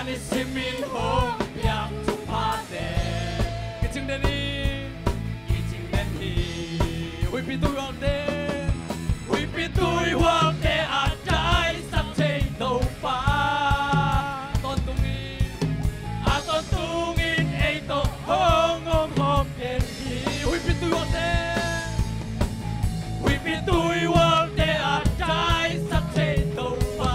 안있으면 홍양 두파대 기침대니 Vì tôi hoàng đế vì tôi hoàng đế à trái sắp trên đầu phá tôn tung in ấy tôi hông ôm hòm đèn gì vì tôi hoàng đế à trái sắp trên đầu phá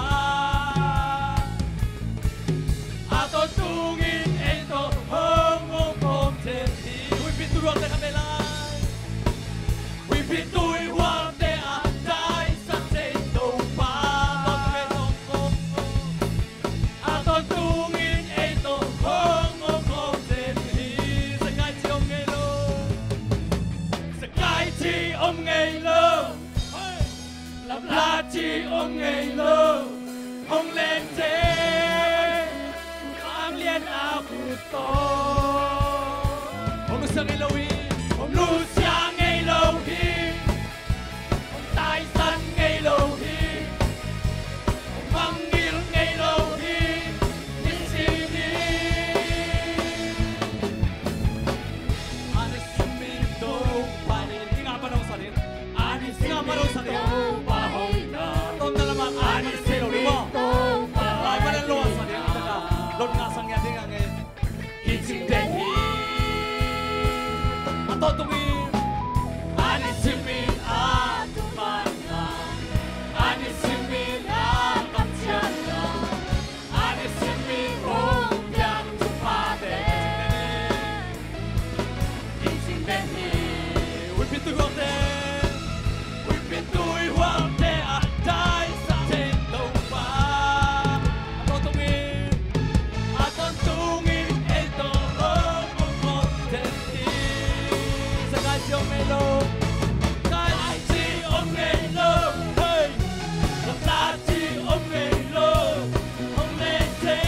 tôn tung in ấy tôi hông ôm hòm đèn gì vì tôi hoàng đế kami lang vì tôi hoàng đế à trái sắp trên đầu phá tôn tung in ấy tôi hông ôm hòm đèn gì Sky chi ông ngày lâu Sky chi ông ngày lâu Lặp la chi ông ngày lâu ông lên thế mang liên áo của tôi ông lúc sáng ngày lâu ông lúc sáng ngày lâu ông tài sản ngày lâu ông mang nghiêng ngày lâu đi xin đi 아니스미도 빠니 네가 바로 사린 아니스가 바로 사린 바호이나 또 나라만 아니스로 뭐 라이브를 놓아 사린 내가 넌가 상야 내가게 기침대니 아또동이 아니스미 아두만나 아니스미 아깝지않나 아니스미 홍양 두파대 vì tôi hoàng đế vì tôi hoàng đế à trái sắp trên đầu phá tôn tung in ấy tôi hông ôm đèn gì Sky chi ông ngày lâu Sky chi ông ngày lâu Lặp la chi ông ngày lâu ông lên thế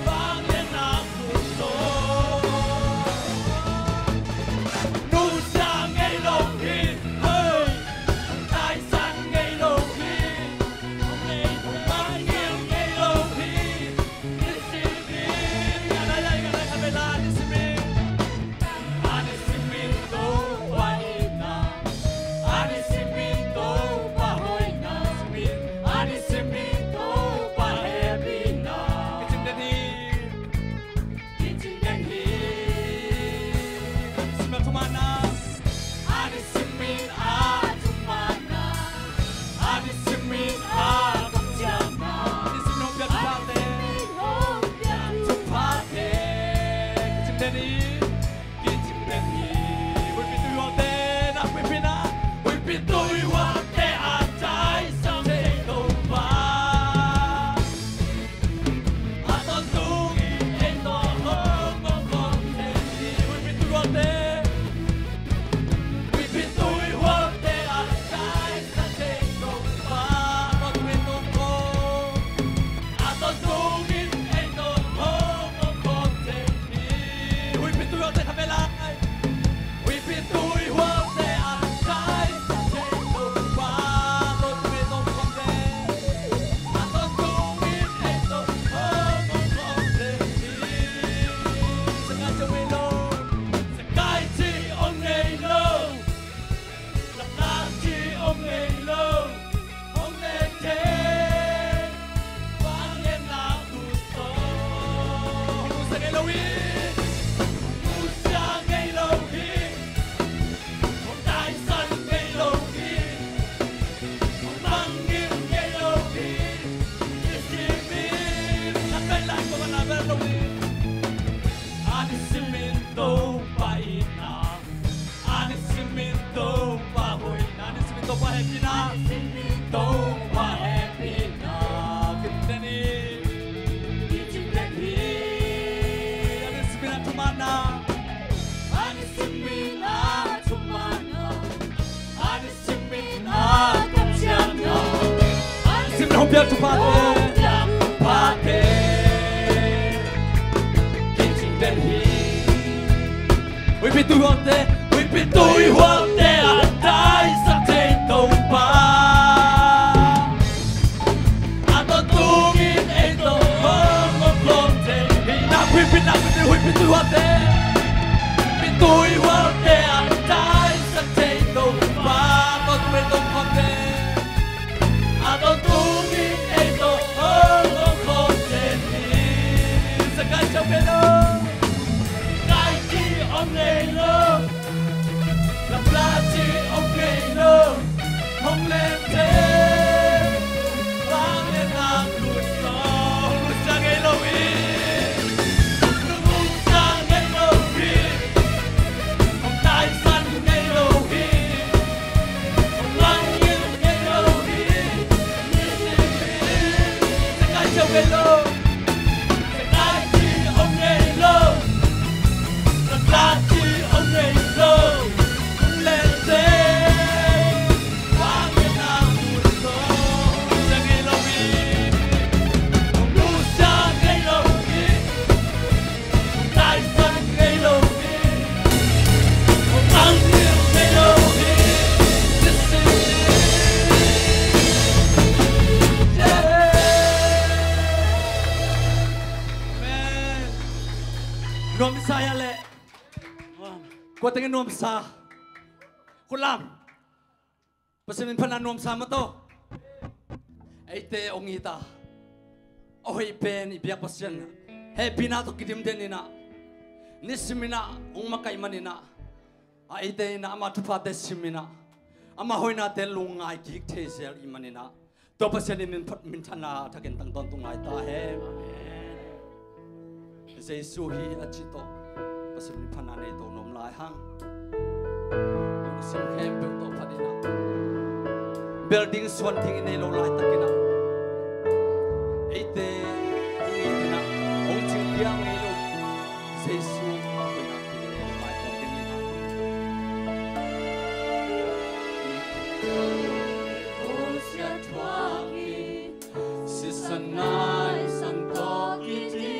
vang lên áo của tôi nụ sáng ngày lâu tài sản ngày lâu ông lên mang nghiêng ngày lâu đi xin đi ngày nay ngày là đi xin đi 아니스미도 와이나 아니스미도 바호이나 아니스미도 바헤비나 기침대니 스멜 투마나 아니스민 아투마나 아니스민 아겁지않나 아니스민 홍변 두파대 기침대니 vì tôi hoàng đế à trái sắp trên đầu phá tôn tung in ấy tôi hông ôm hòm đèn gì vì tôi hoàng đế à trái sắp trên đầu phá tôn tung in ấy tôi hông ôm hòm đèn gì vì tôi hoàng đế kami lang vì tôi hoàng đế à trái Anisimiento paina, anisimiento pahoina, anisimiento pahepina, anisimiento pahepina, kitteni, anisimiento tumana, anisimiento tumana, anisimiento kapsiana, anisimiento hombiak tupate. Vì tôi hoàng đế à trái sắp trên đầu phá tôn tung in ấy tôi pin nặng pin hui pin hoa tê pin tôi hoa tê ăn trái sắc tê đâu ba con bên đông con tê à tôi tu nghĩ ấy tôi hơn không thể đi sẽ cái trong cái đó cái gì ông này lo làm ra chi ông này lo không lên thế vang lên hàng lụt gió lụt ra ngay lâu đi lụt ra ngay lâu đi không tai săn ngay lâu đi không lăng nghiêng ngay lâu đi sẽ cái trong cái lâu sẽ cái chi ông này lâu làm ra chi ông này lâu không lên thế Nom saya le, kau tengah nom sa, kau lam, pasal pernah nom sa mato, ite ongita, oi pen ibiak pasal, happy na to kidim denina, nisimina ong makai manina, ite na ama tupat desimina, ama hoi na telungai kik tesel imanina, to pasal min thana thakin tang ton tungai ta he. Jesu hi achito pasal ni phanane to nom lai hang sim khem pe to phadina building swan thing nei lo lai takina eite ina ong ching yang nei lo Jesu ma ko na ti nei lo lai to tinina o sia twaki sisanai santo kiti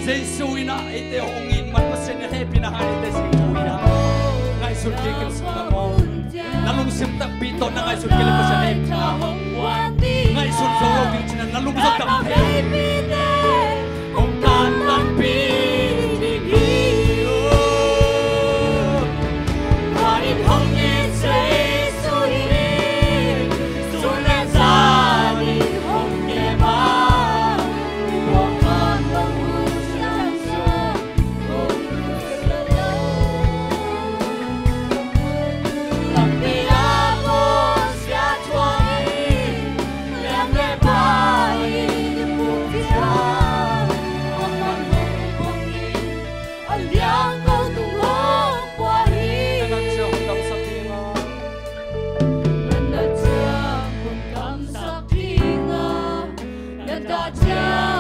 Jesu ina ite ongin man pasen happy na hari te sikuya ngai sur kikel sumamo nalung sim tak pito na ngai sur kikel pasen happy na ngai sur solo kichina nalung sok tak happy ong tan tan pi Hãy subscribe cho kênh Ghiền Mì Gõ để không bỏ lỡ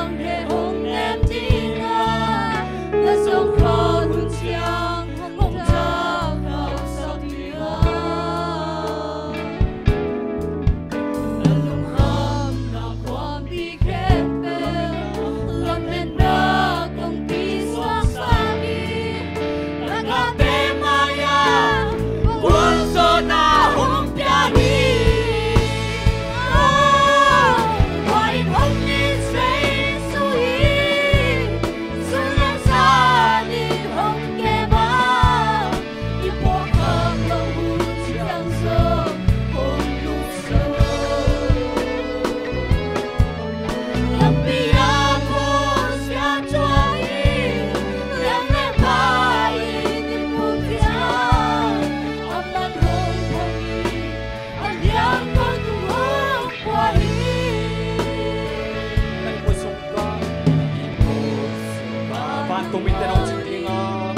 tung mi tên ông chữ đi ngờ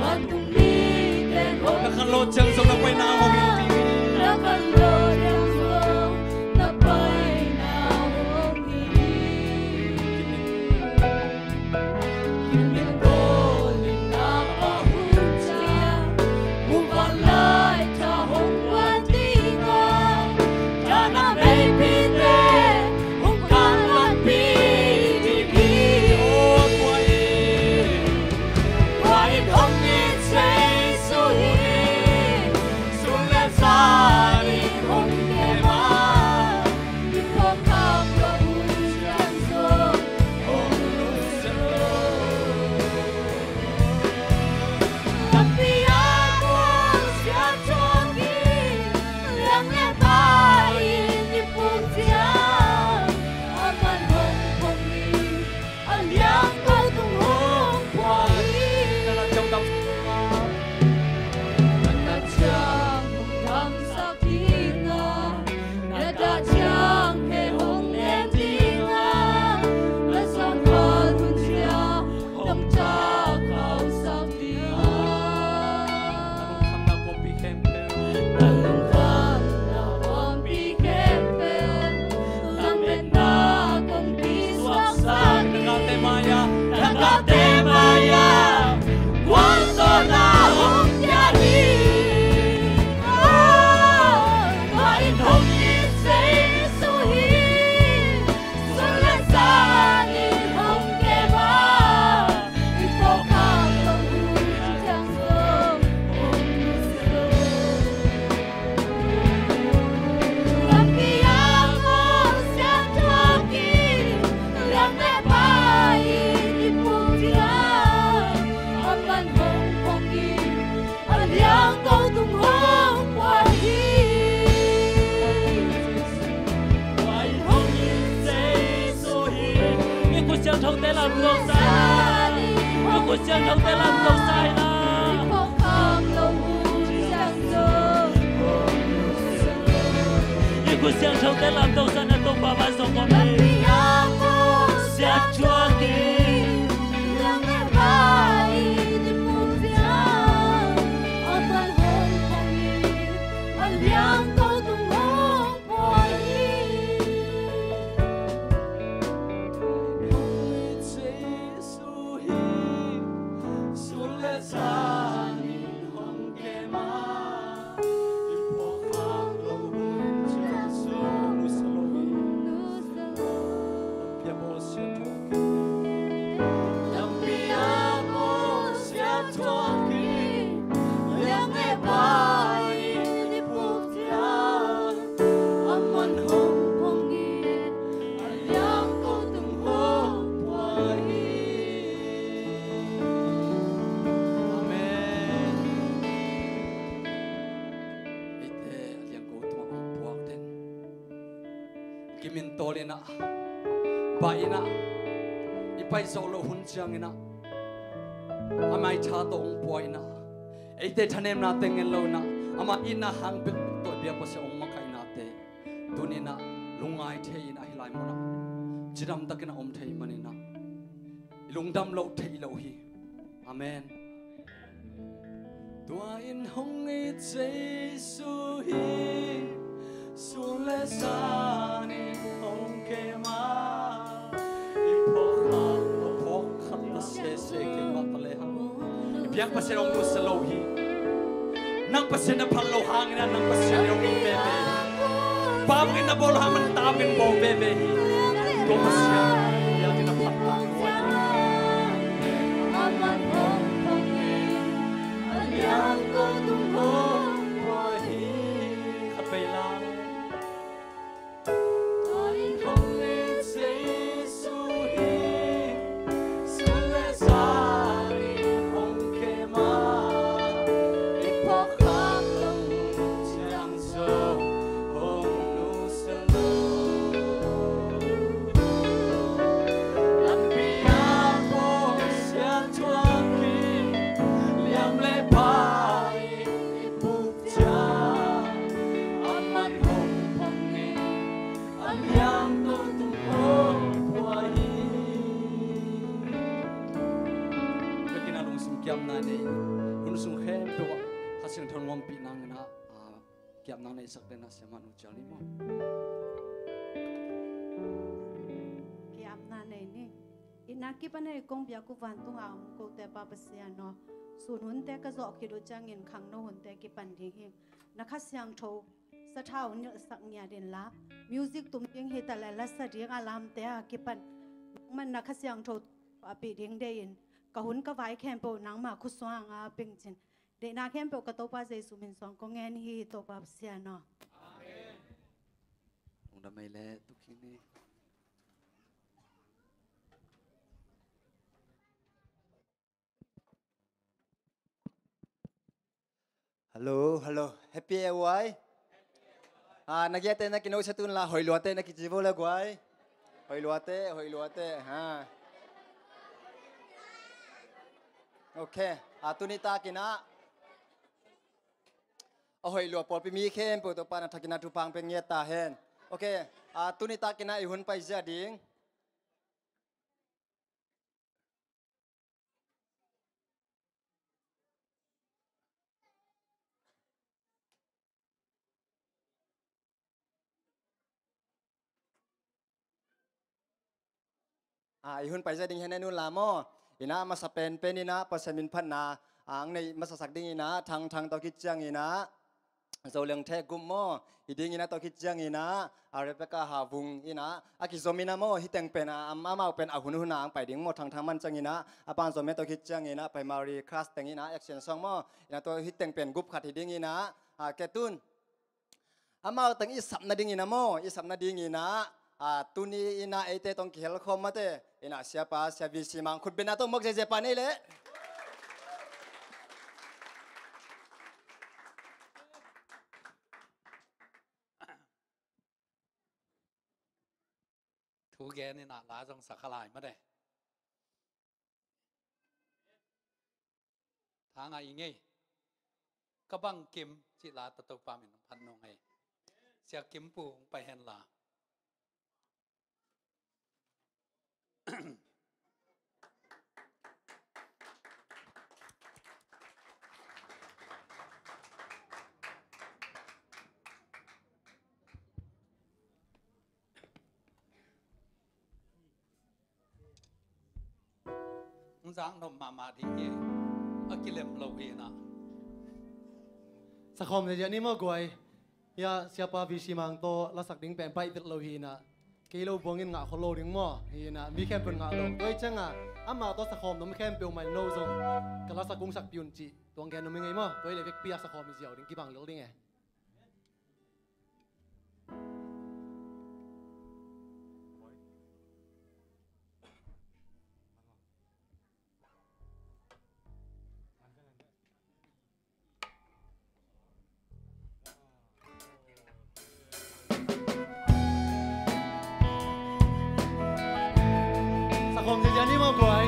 bạn cùng đi tên hồn nó khăn lô chân sống nó quay nào ông đi nó khăn lô chân sống nó quay nào ông đi kim miền cô linh nào ở hùng cha muôn vạn lời cho hùng quan tiếng ngờ cho nó mê pi tê hùng can văn pi đi đi ô quay quay không đi xây suy xuống lên xa đi hùng kề má đi khó khăn và vui chẳng số hùng luôn sợ tapi aku siapa lagi yang ngetai di puncak aman hongkongi yang kau tunggu kuali nó trong tâm Nada chang hong sa tinga Nada chang he hong nem tinga La sang khan hun chia Tam cha khao sa tinga thăm nào cũng bị khem Alung khan na hong pi kempel Lam ben na kong pi swak sa ni Nagate maya Cuando la hong ya đi Gọi hong đi xây suy Xuân lên xa đi hong kê ba Đi phố khang lòng vui chẳng sớm hong đi sớm Tapi aku siap lagi Yang lepai di puncak Aman hongkongi Yang kau tunggu wahai quay hồng nhìn xây số hi những cuộc sống không thể làm đâu sai những cuộc sống không thể làm đâu sai là Phố khang lòng vui chẳng sớm những cuộc sống không thể làm đâu sai là tôi bà bạn sống con đi Tapi aku sẽ chúa đi Yang lepai di puncak Aman hongkongi Yang kau tunggu wahai Tapi aku siap lagi Yang lepai di puncak Aman hongkongi Yang kau tunggu wahai Amen. Ite yang kau tu ang puak den. Kimin tole na, bai na, ipai solo hun chiang na. Amai cha to ang puai na. Ite thanem na tengen lo na. Ama ina hang bit to bia pa se ong makai na te. Tuni na lungai thei na hilai mo na. Jiram takina om thei mani na. Ilungdam lo thei lo hi. Amen. Tua in hong e Giêsu hi su le sa ni hong ke ma i po khat ta se ke ma ta le hang i biak pa se ong nu se lo hi nang pa se na phal lo hang na nang pa se ong nu be be pa mi na bol hang man ta min bo be be hi ko pa se ya ki na phat ta Aman hongkongi Yang kau tunggu wahai khat pe la Tôi hong e Giêsu hi su le sa ni hong ke ma i po kham lo chang so hong nu se lo kiam nang isak den asyaman ucal ni mo kiam na ni inaki panai kong bia ku van tung am ko te pa pasiano sun hun te ka zo ki do changin khang no hun te ki pan ding hi na kha syang tho sa thau ni sak nya den la music tum ting he ta la sa ding alam te a ki pan man na kha syang tho a pi ding de in ka hun ka vai khem po nang ma khu swang a ping chin de na khem po ka to pa jesu min song ko ngen hi to pa pasiano amen unda mai le tu kini Hello, hello. Happy away. Nagyate na kinaw sa tun la hoy luate na kijibo la guay. Hoy luate. Ha. Okay. Tunita kina. Hoy luat pol pi mi khem pu to pa na thakina tu pang pen nge ta hen. Okay. Tunita kina I hun pai ja ding. Ihun pai ding hen nu la mo ina ma sa pen ina pasen min phan na ang nei ma sa sak ding ina thang to kit chang ina zo leng the gum mo ding ina to kit chang ina are pe ka ha vung ina aki zomina mo hi teng pen ma ma pen hun hun ang pai ding mo thang man chang ina apan zo me to kit chang ina pai mari class teng ina action song mo ina to hi teng pen gup khat ding ina ke tun ama teng I sap na ding ina mo I sap na ding ina tuni ina ete tong khel khom mate ina siapa siavi simang khut bena to mok je pani le thu ge ni na la jong sakhalai ma de thang ai nge ka bang kim chi la ta to pa min phan no ngai sia kim pu pa hen la Giang nôm mà thì nghe, ở cái lem lâu vậy na. Sa khom ne ni mo goi ya siapa visi mang to la sak ding pen pai tet lo hi na ke lo bongin nga kholo ding mo hi na mi khem pen nga lo toi changa ama to sa khom nom khem pe mai no zong kala sa kung sak piun chi tong gen no mi ngai mo toi le vek pia sa khom mi jiao ding ki bang lo ding e Hom je jani mo goi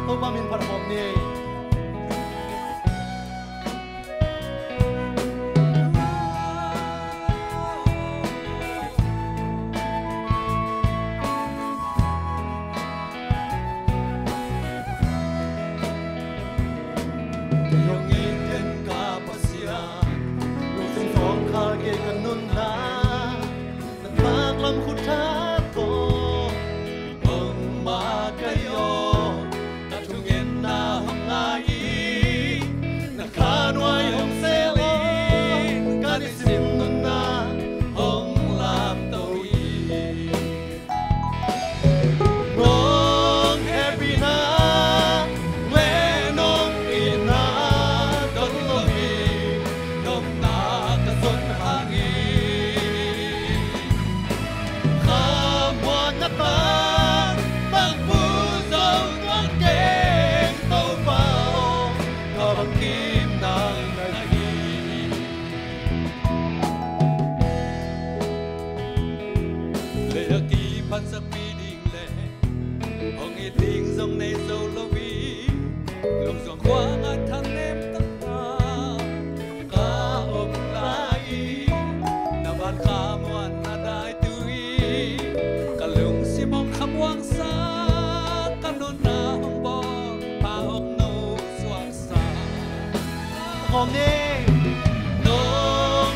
to pa min phar hom ni yong i ken ka pasia lu sing phong kha ke kanun na na tak lam khut tha ko kayo na tungin na hangai na kanway hong seli kanisim nun na hong lam tawi nong happy na lenong ina don lohi nom na kason hangi kamwan na ta sắc mi đình lệ hồng y tình dòng này dâu lâu vi lòng giọng khoáng anh thằng em tất cả ca ôm lại na ban ca muan na đại tui cả lùng si mong khăm hoang xa cả nôn na hồng bò pa hồng nô xoang xa hôm nay nông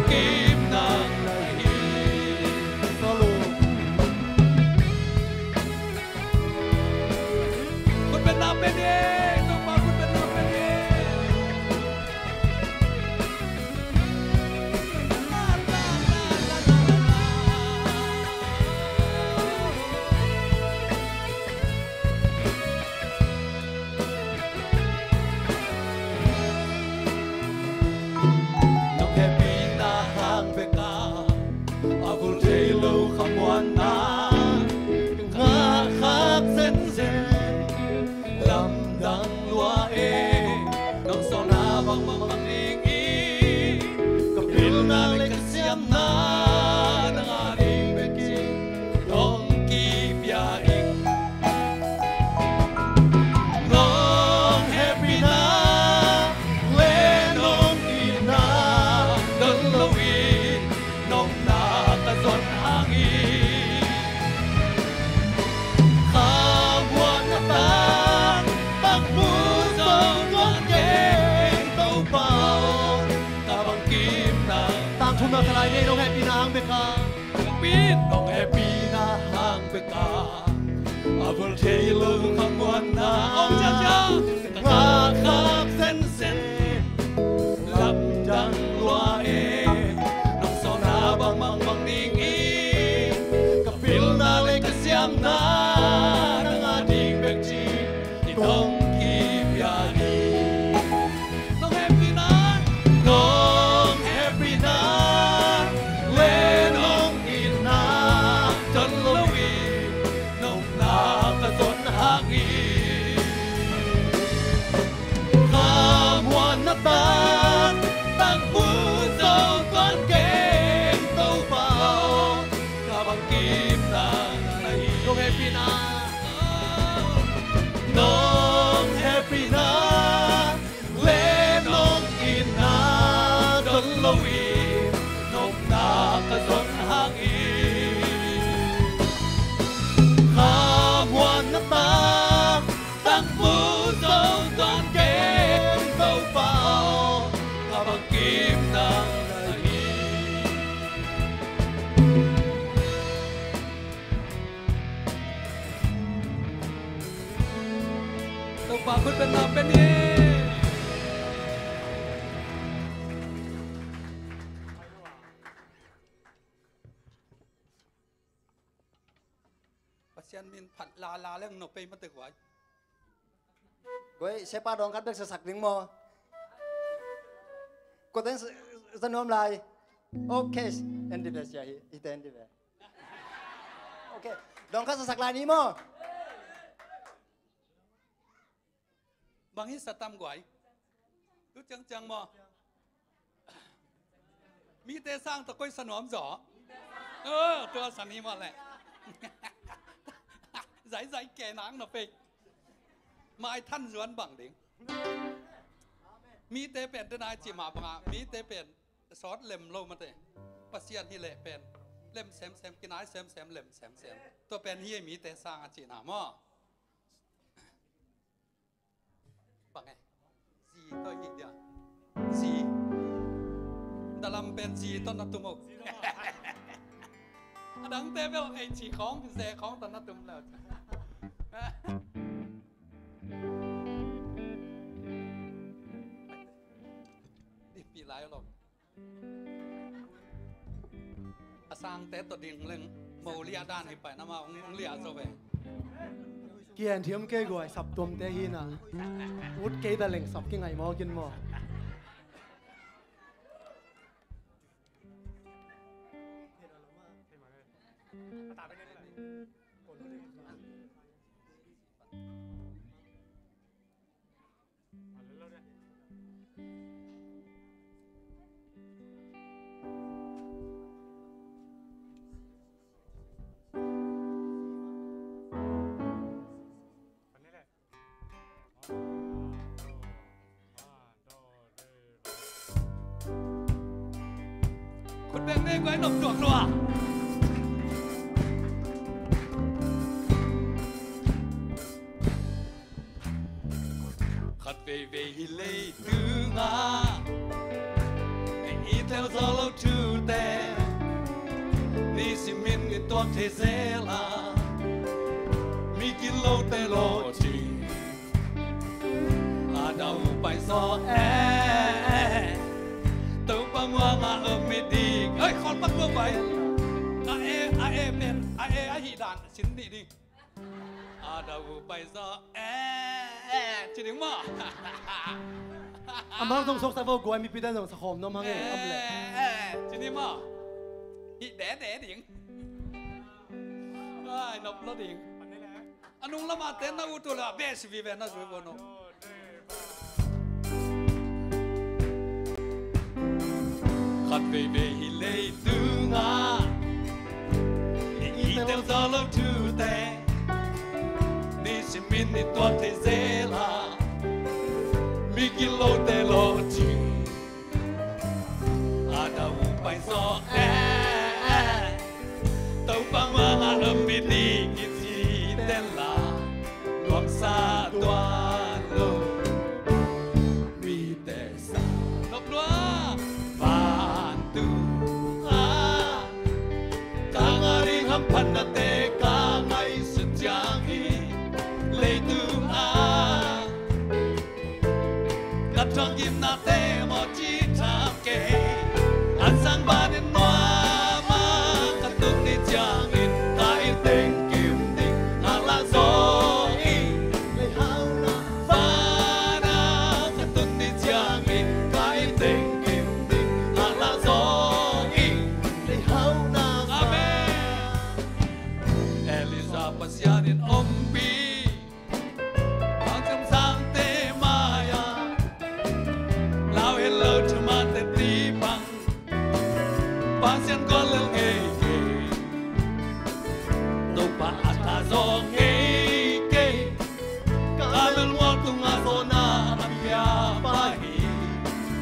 kim nàng này soloคุณเป็นน้ำเป็นเองต้องมาคุณเป็นน้ำเป็นเองลาลาลาลาลาน้องแค่ปีหน้าห่างไปกาอาบุญเทโลคำวันนาหาคักเส้นเส้นลำดังลัวเอน้องโซนาบางอิงอีกับพิลนาเล็กเสียมนานางอาดิงเป็นจริงน้องกีบยาอิงน้องแฮปปี้นาเล่น้องอีนาดนลวีน้องนากระสนหางอีข้าววันตาตักมูสองวันเก่งเต้าเปล่าตาบังกีบนาง ตามทุ่มนาทลายในน้องแฮปปี้นางเบกา ปีนน้องแฮปปี้นาห่างไปกาอาบุญเทลูคำวันนาองจ้าจ้าข้าข้าเส้นเส้นลำดังลัวเอน้องโซนาบางนิ่งอีกับพิลนาเล็กเสียมนานางอาดิงเบกจีที่ต้องกีบยาดีน้องแฮปปี้นาน้องแฮปปี้นาเล่น้องอีนาจนละวีน้องนากระสนหางอีข้ามวันนาตาตั้งมือโซก้อนเก่งเต้าเปล่ากาบังกีบนางในน้องแฮปปี้นาน้องแฮปปี้นาเล่น้องอีนาจนละวีน้องนากระสนหางอีข้ามวันนาตาตั้งมือโซก้อนเก่งเต้าเปล่ากาบังกีบนางในเต้าเปล่าคุณเป็นน้ำเป็นเองปัจจัยมินผัดลาเรื่องนกไปมาตึกไว้ ก้อยเชป้าดองคัดเบกสักดิ้งมอก็ต้องสนอมลายโอเคเอ็นดีเบสยาฮิตเอ็นดีเบสโอเคดองคัดสักลายนี้มอบ างทีสตัมกวยรู้จังมอมีแต่สร้างตะก้อยสนอมจ่อตัวสันนี้มาแหละใส่แก่นางหน่อไปมาไอ้ท่านสวนบังเด้งมีแต่เป็นทนายจิมาบังมีแต่เป็นซอสเล็มโลมาเตะปัสเซียนที่เละเป็นเล็มแซมกินไอ้แซมเล็มแซมตัวเป็นเฮียมีแต่สร้างอาจีนามอบังไงสีตัวอีกเดียวสีแต่ลำเป็นสีต้นนัตุมกดังเตะไปไอ้สีของแซ่ของต้นนัตุมแล้วนี่ปีหลายหรอกอาสร้างเตะตัวดิ่งเรื่องโมเลียด้านให้ไปนะมาองเลียโซเว เกียนเทียมเกยกวยสับตัวมเตหินะวุฒเกยตะเล่งสับกินไงมอกินมอคุณเป็นเน่ไว้หลบตัวกลัวขัดเวเวฮิเลดูงาไอ้อีเท theo gió lâu chu tè ni si min ni tuan thế giới là mi kín lâu tê lộ chi à đâu phải gió tàu băng hoa mà ở mi đi ơi con bắt mưa vậy ai bên ai hỉ đàn xin đi đi à đâu phải gió chỉ đứng mà Amang tong sok sa vô guai mi pidan tong sa khom no mang e am le. Chỉ đi mà hỉ đẻ điện ai nộp nó điện anh nung lắm mà tên nó u tu là bé sĩ về nó rồi nó khát về hi lệ tư ngã ý theo gió lâu chu tè ni si min ni toàn thế giới là mi kilo tê lộ chi à đâu phải gió tàu băng hoa ngã âm mi đi cái gì tên là loạn xa toàn lô mi tê sa nộp loa phản tu cả ngày hâm phật đã tê cả ngày sự trang hi lấy tu cắt cho kim na tê một chi tham kê ăn sang ba đến noa mà cắt tung đi chàng in tại tình kim tình hàng lá gió lấy hao na pha na cắt tung đi chàng in tại tình kim tình hàng lá gió lấy hao na amen Elisa pasianin ombi ang kamsang te maya lao hello to man te ti bang bang sian con lel nghe to pa ata zo nghe ke kamel mo tung a zona apia pa hi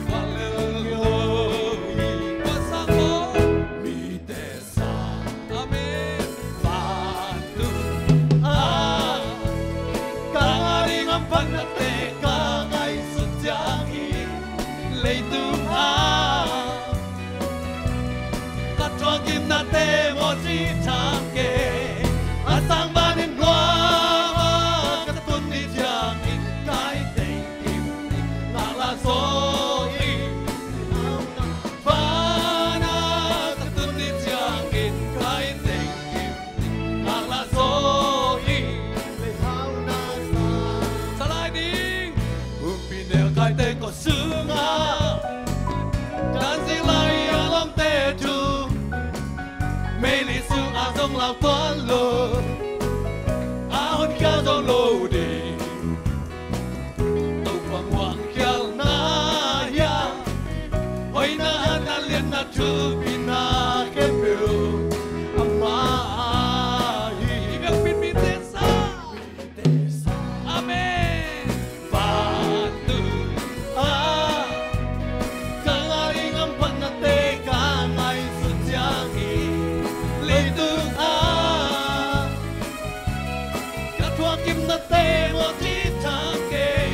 con lel yo pa sa ko mi te sa amen pa tu ka ngari ngam pan na te ka ngai su chang hi lấy tu cắt cho kim na tê một chi tham kê sang ba đến loa cắt tuôn đi chàng cái tình kim là gió pha na cắt tuôn đi chàng cái tình kim là gió lấy hao na sa lại đi pin đeo cái tên có sương đàn gì lại lòng tê chu mê lý sư dòng lao toán lô hôn kia dòng lô đi tàu quang quang kia na ya ôi na na liên na chu pin na cái biểu amma hi việc pin pin tê sa amen và tu kim na tê một chi tham kê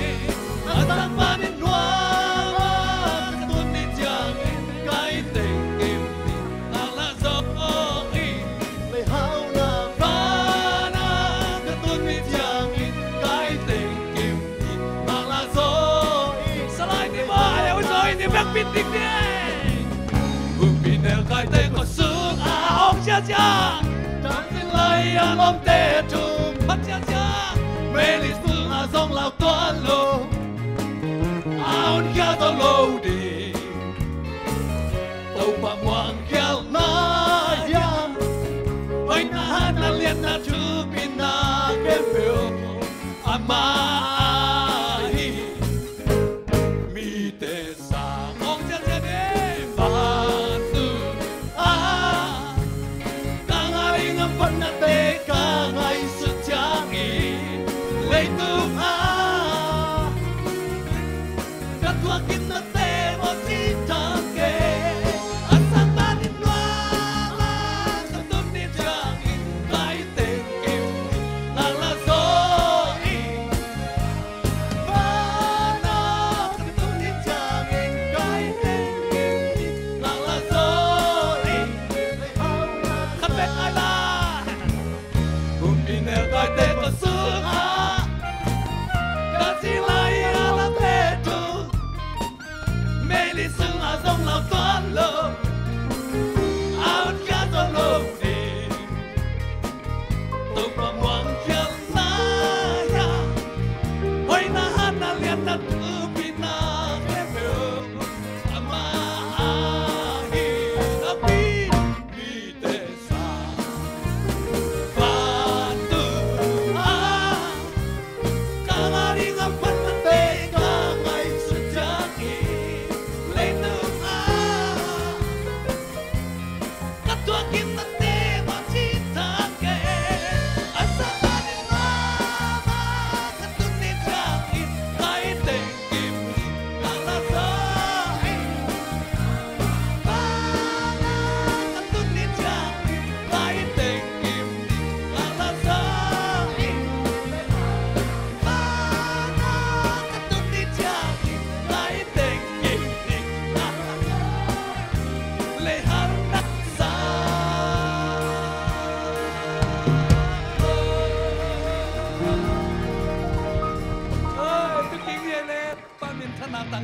sang ba đến loa tuôn đi chàng cái tình kim là gió lấy hao na pha na tuôn đi chàng cái tình kim là gió sa lại đi ba ôi rồi đi bác pin đi pin đeo cái tê có sương ông cha cha chẳng tin lời lòng tê trùng bắt cha cha mê lý sư dòng lao toán lô áo kia to lô đi tàu bằng hoàng khéo na ya ôi na na liên na chú pin na cái biểu ama hi mi tê sa ông cha cha đi phản tu cả ngày ngắm phân na tê cả ngày sự trang ý lấy tu cắt thua kim na tê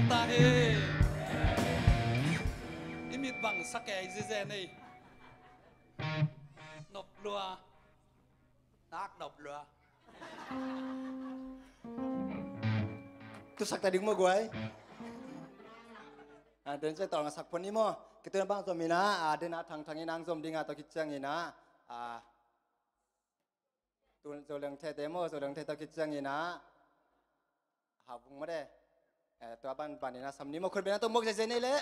ta he imit bang sakai je nei nộp lúa nát nộp lúa tu sak tadi mo gue dan saya tolong sak pun ni mo kita bang zomina ada nak thang inang zom dinga to kitjang ina tu zolang the demo zolang the to kitjang ina habung ma de tu ban ban ina samni mo khol bena to mok je nei le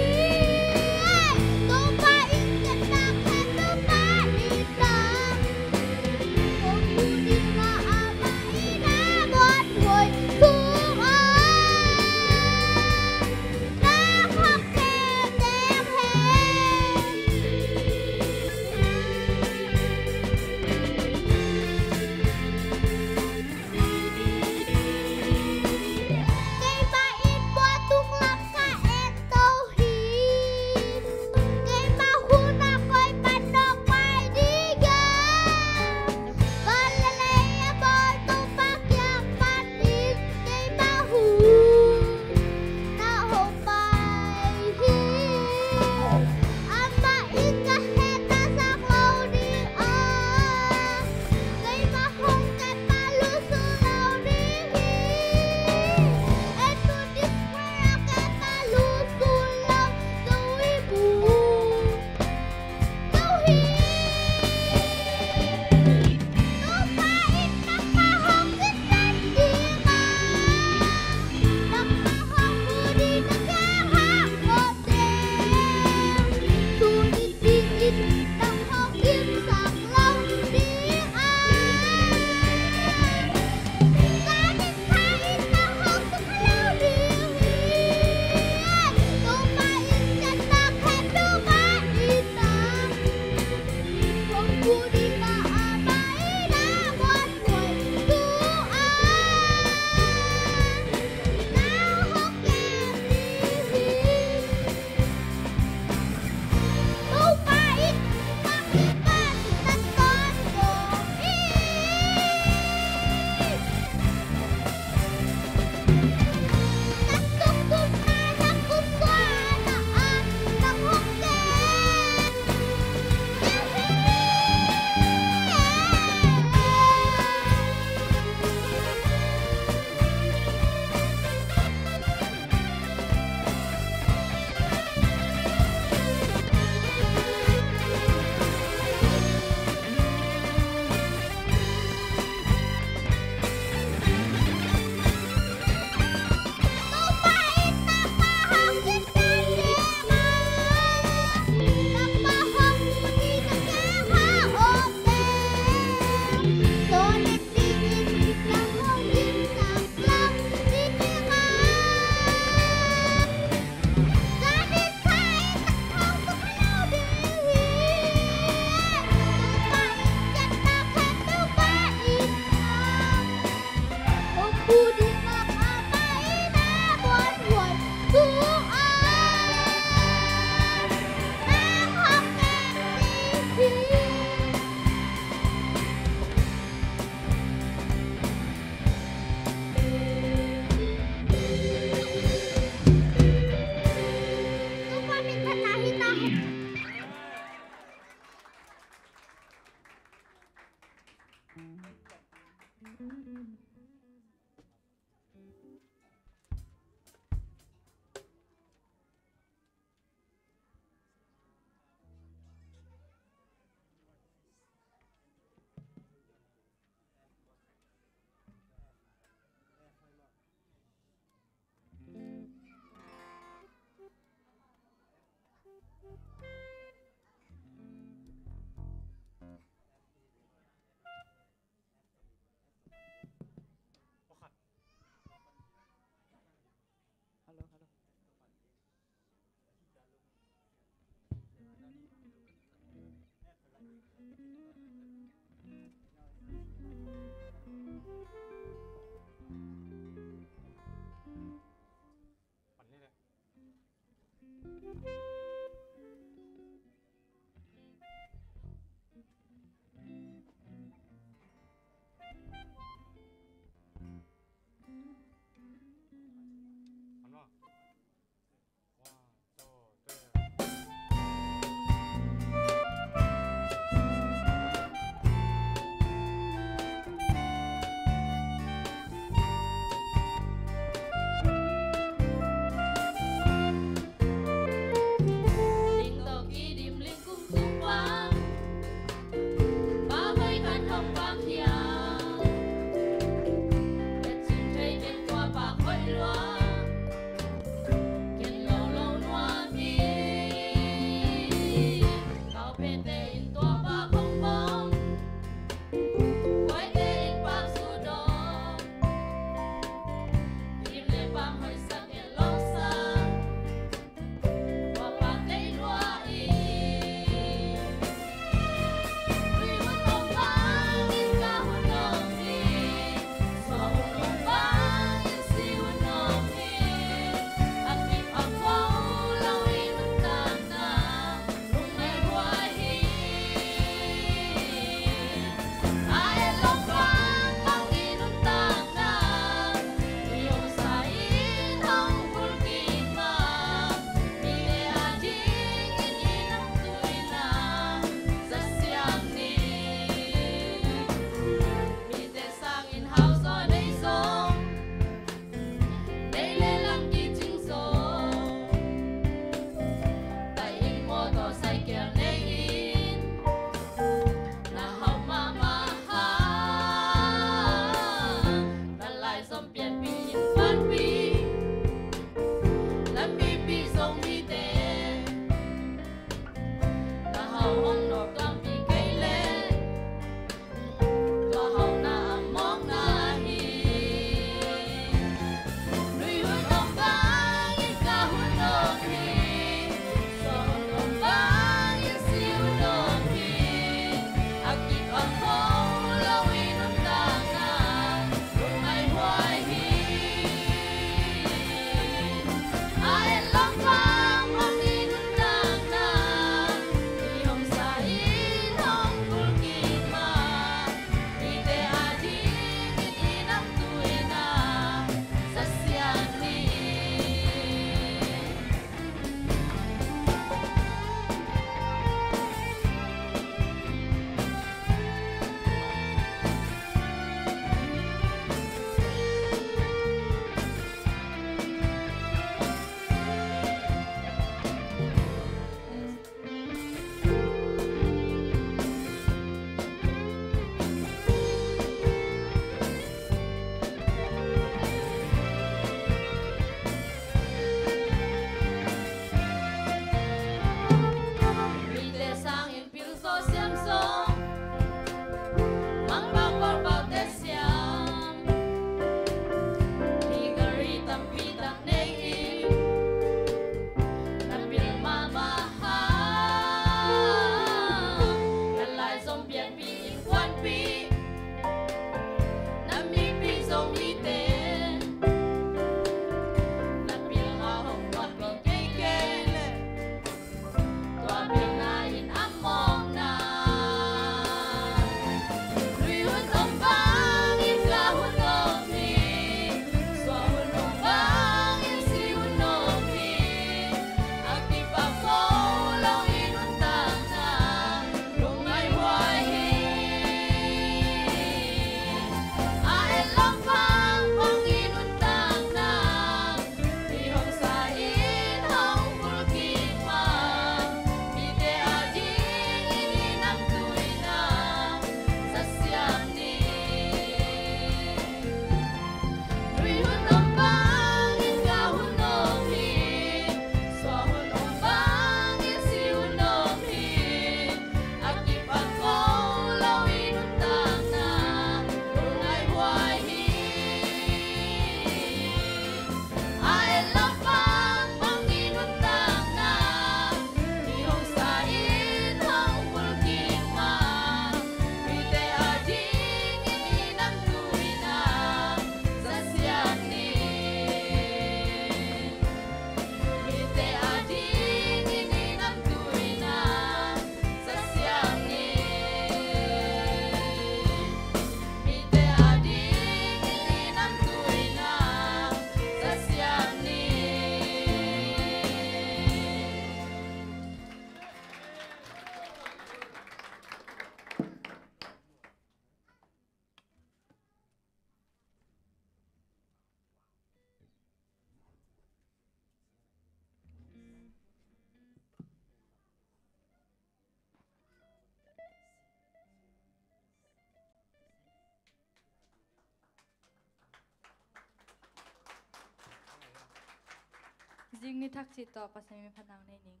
Jing ni thak chi to pasami phanang nei ning.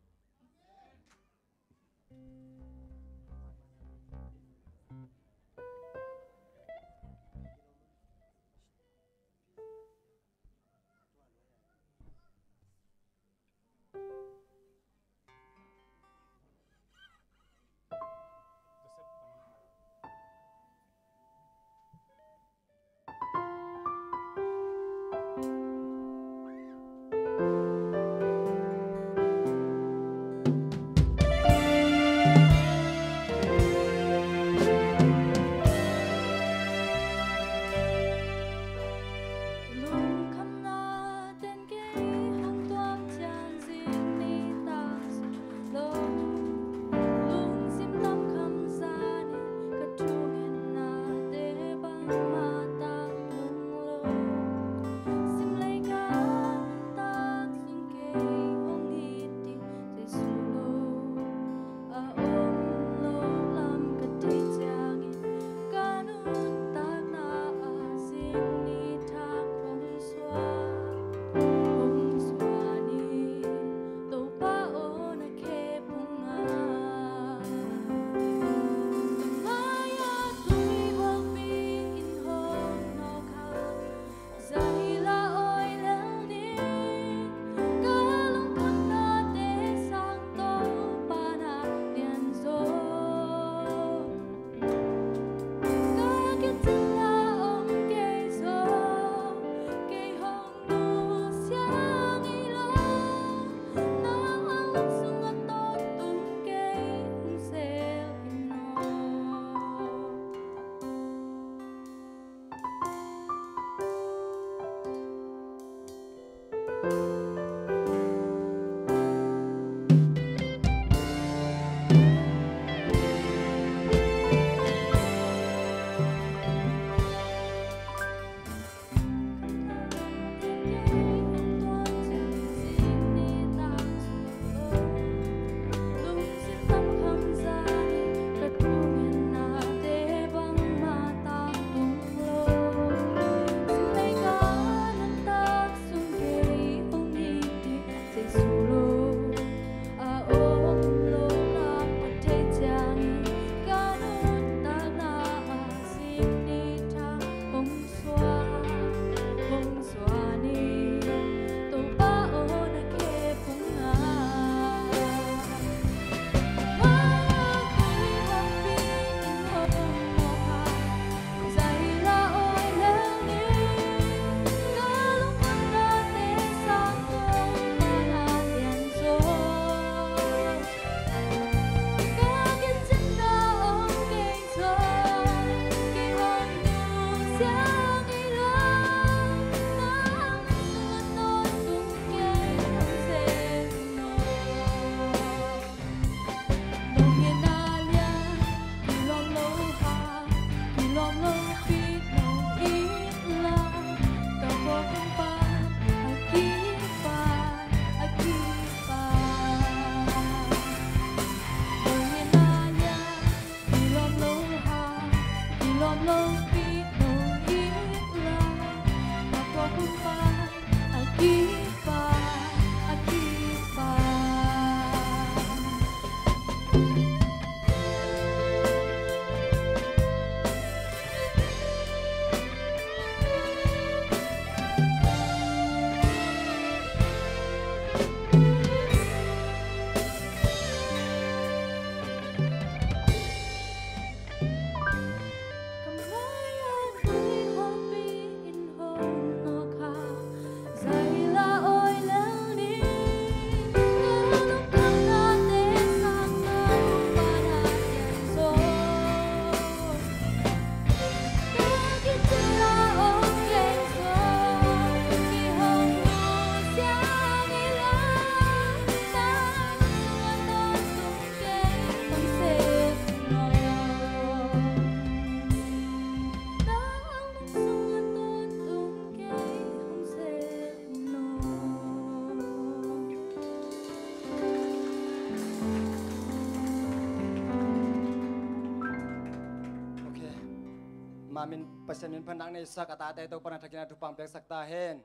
Mamin pasamin pandang ni sak ata ata itu pernah takina tu pampek sakta hen.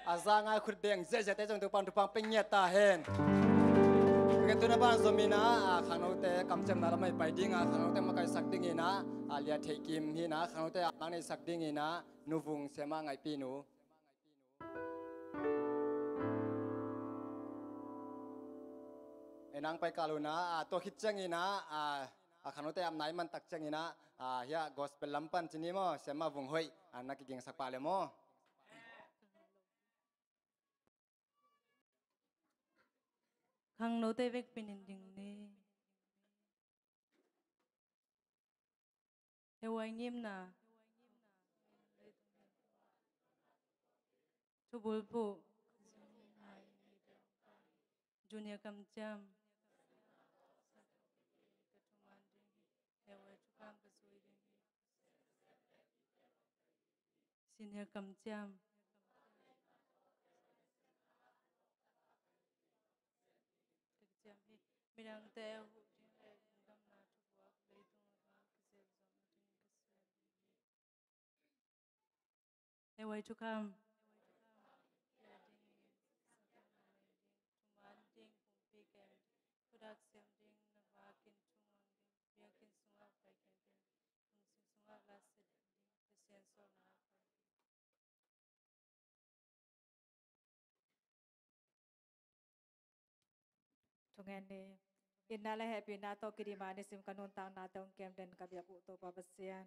azanga khut beng je te jong tu pan tu pang pengnya ta hen ke tu na ban zomina khangno te kamchem na mai pai ding khangno te makai sak ding ina alia thei kim hi na khangno te ang nei sak ding ina nuvung sema ngai pi nu enang pai kaluna to khit chang ina khangno te am nai man tak chang ina ya gospel lampan chini mo sema vung hoi anak ki ging sak pa le mo khang nô tê vek pinin ding ni hewai ngim na chubul pu junior kam cham senior kam cham mirang te hewai chukam Tungan ni inala happy na to kiri mani sim kanun tang na tong kem den kabya ku to babasian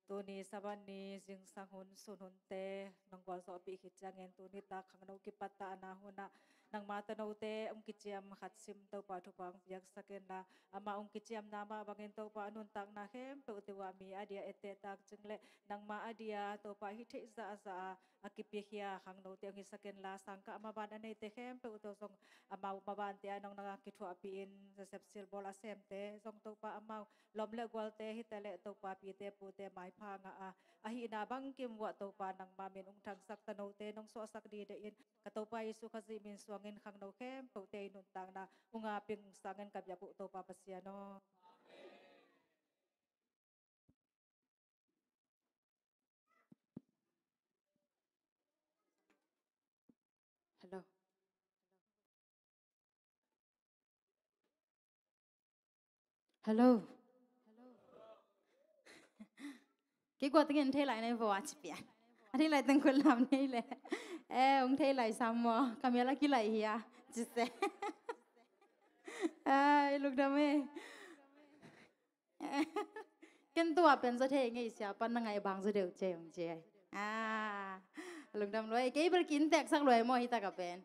tu ni saban ni sing sanghun sunhun te nang gol so pi khichangen tu ni ta khangno ki patta na huna nang mata no te kichiam khatsim to pa thu pang yak saken na ama kichiam na ma bangin to pa nun tang na hem pe utewa mi adia ete tak jingle nang ma adia to pa hi the za za akipihia khangno te ngi saken la sangka ama ban anei te hem pe uto song ama baban te anong nang ki thu api in sepsil bola sem te song to pa ama lomle gol te hitale to pa pi te pu te mai pha nga a hi na bang kim wa to pa nang ma min ung thang sak tano te nong so sak di de in ka to pa isu khazi min swangin khang no kem pu te nun tang na unga ping sangen ka bya pu to pa pasiano hello hello cái qua tiếng thế lại này vừa chụp biển thế lại từngคนlàm này lệ ông thế lại sao mà camera cái lại hia chỉ sẽ lúc đó mày cáiตัวเป็นจะเท่ไงเสียปันยังไงบางจะเดือดเจียงเจียลุงดำเลยกี่บริกินแตกสักรวยมั่วฮิตากับเป็น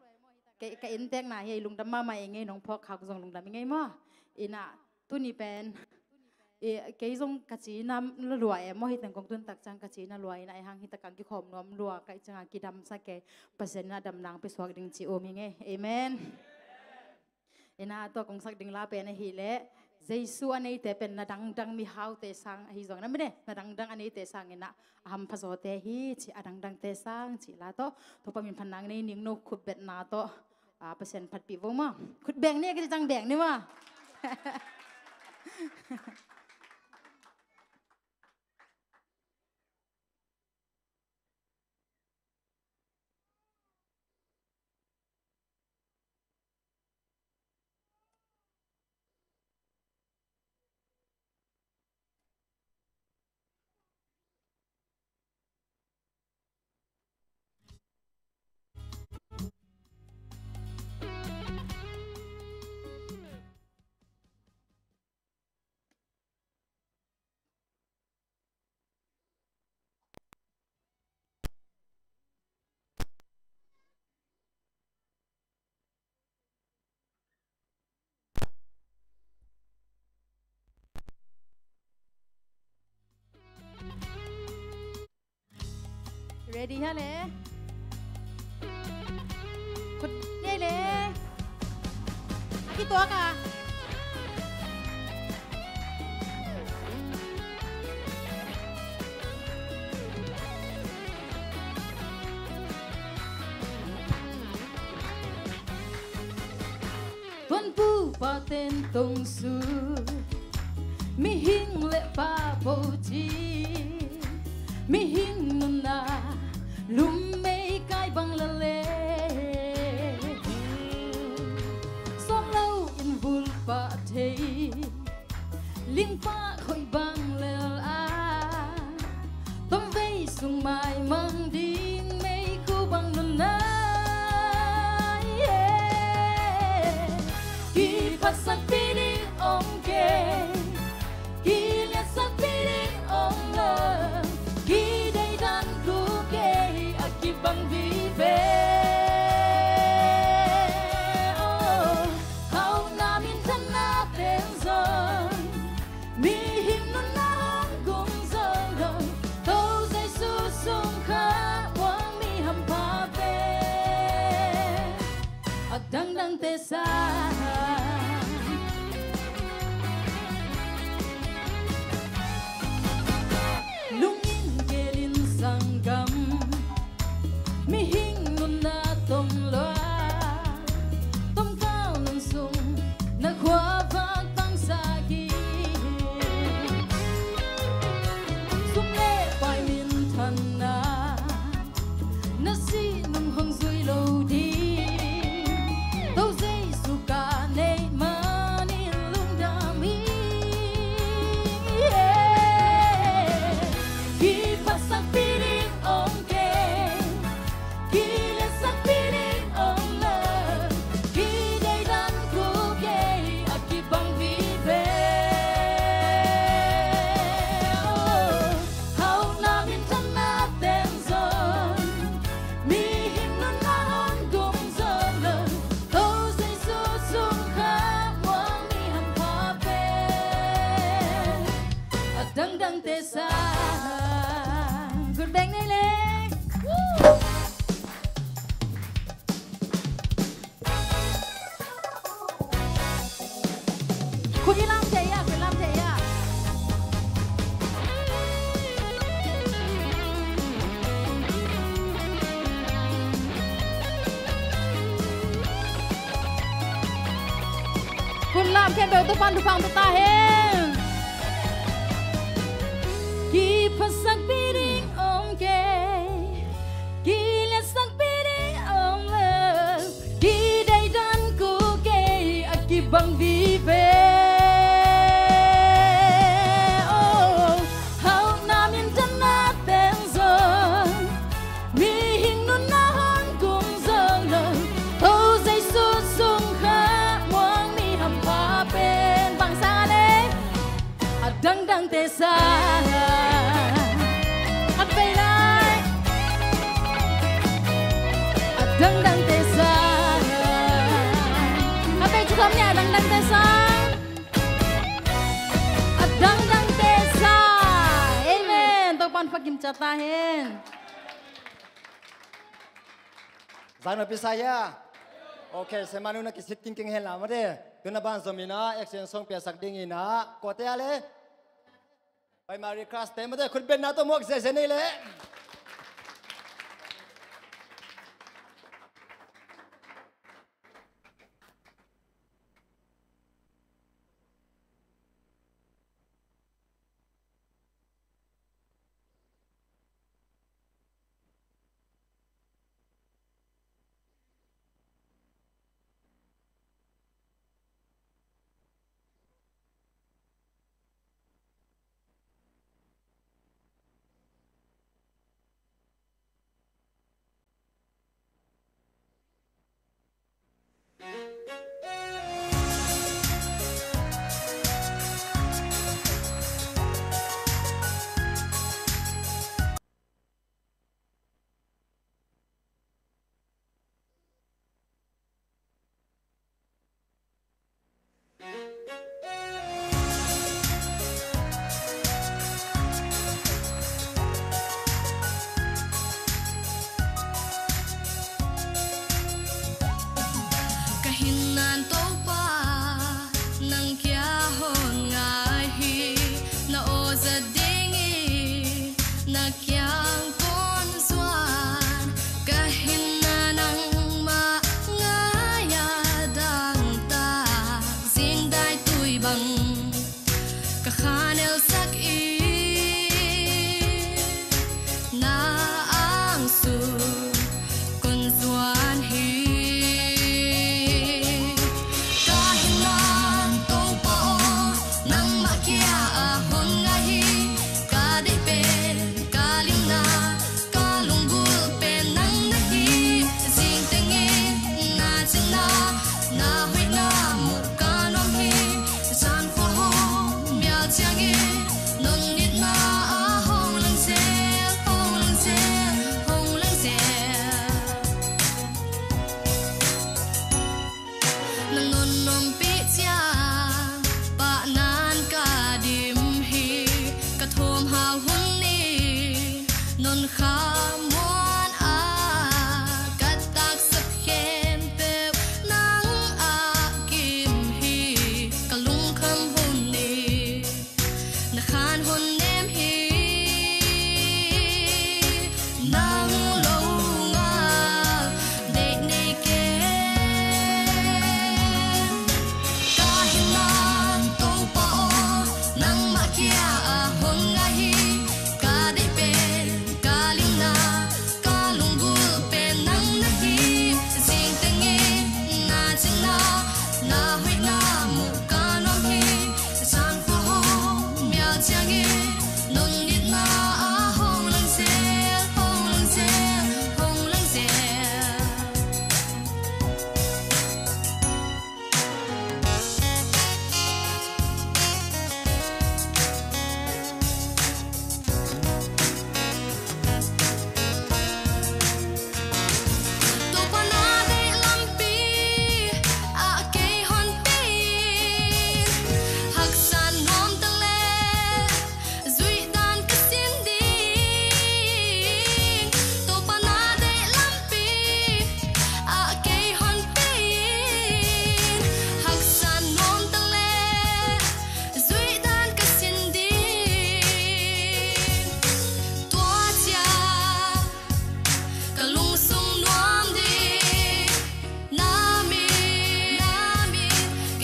กี่อินแตกน่ะเฮ้ลุงดำมาไม่ไงน้องพ่อเขาส่งลุงดำยังไงมั่วอิน่ะตัวนี้เป็นcái dòng cá chí nam lúa em mỗi lần công tuân tắc trang cá chí na lúa này hàng hít tắc cái khom nom lúa cái trang cái đầm sa cái persen na đầm nang pe swag ding chi om nghe amen ina to kong sak ding la pe na hi le Jesu anei te pen na dang mi hau te sang hi zong na me na dang anei te sang ina ham phaso te hi chi adang te sang chi la to pa min phanang nei ning no khut bet na to persen phat pi wo ma khut beng ne cái trang beng ni ma ready ha le khut nhai le cái tua cả tuân pu ba tên tông su mi hing lệ ba bo chi mi hing nun na lum mei kai bang la le đăng đăng tê xa lung in kê linh sang gam mi hing nun na tom loa tom cao nun sung na khoa vang tăng sa ki sung lệ bài min thân na si nung hong zui lâu đi đâu dây su cả nay mà nín lung đam hi khi phát sắc piring ông kê khi lên sắc piring ông lơ khi đây đan cô kê aki bang vi về hao na min thân na tên rồi mi him nun na hon gum rồi lơ đâu dây su sung khá ngoan mi hầm pha về đăng đăng tê sa good bang này lênคุณที่ล่ำเทียคุณล่ำเทียคุณล่ำเทียเบลตุปันตุฟังตุตาเฮงกีพัสสักปีริงอมเกกีเลสักปีริงอมเลกีได้ดันกูเกอกีบังวีเวđăng đăng tê xa hát bay lại đăng đăng tê xa hát bay chú không nhà đăng đăng tê xa đăng đăng tê xa amen tôi ban phát kim cha ta hen Zan ma pisaya. Okay, semanu na kisit king hen la made. Tuna ban zomina action song pia sak ding ina. Kote ale. By Marie Cross te made khut ben na to mok se nei le.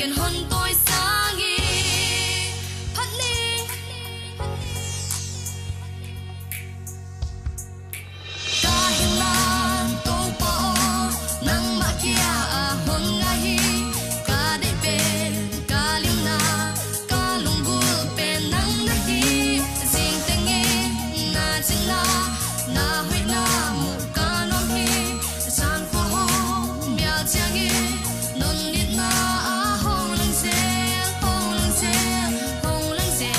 liền hôn tôi xa nghi phát đi ca hiền là câu bỏ nắng mà kia hôn ngay ca để bên ca lim na ca lung bu bên nắng nắng đi riêng tình nghe na chính na huy na mu ca non hi san phố miao chiang nghe non nít na hong lăng xe hong lăng xe hong lăng xe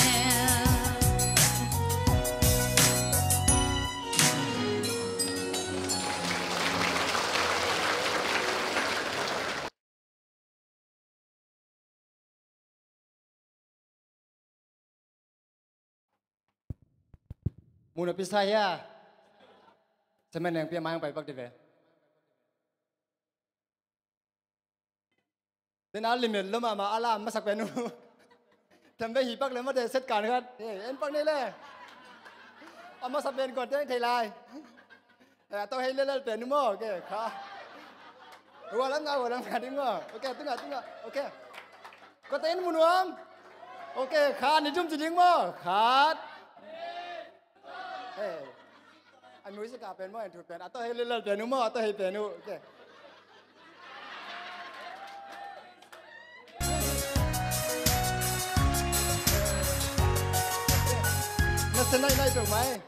Muna pisaya. Semen yang pia mayang pai pak deve. Den alimel lama ma alam masak penu. Tambe hi pak le ma de set kan kan. En pak ni le. Ama sa pen kon teng thai lai. To hai le le penu mo. Okay, kha. Walang nga ding mo. Okay, tunga. Okay. Ko ten munuam. Okay, kha ni jum jing mo. Khat. Anh mới sẽ cả bên mà anh thuộc bên, tôi hay lên bên đúng không? Tôi hay bên đúng, ok. Nó sẽ này được mày.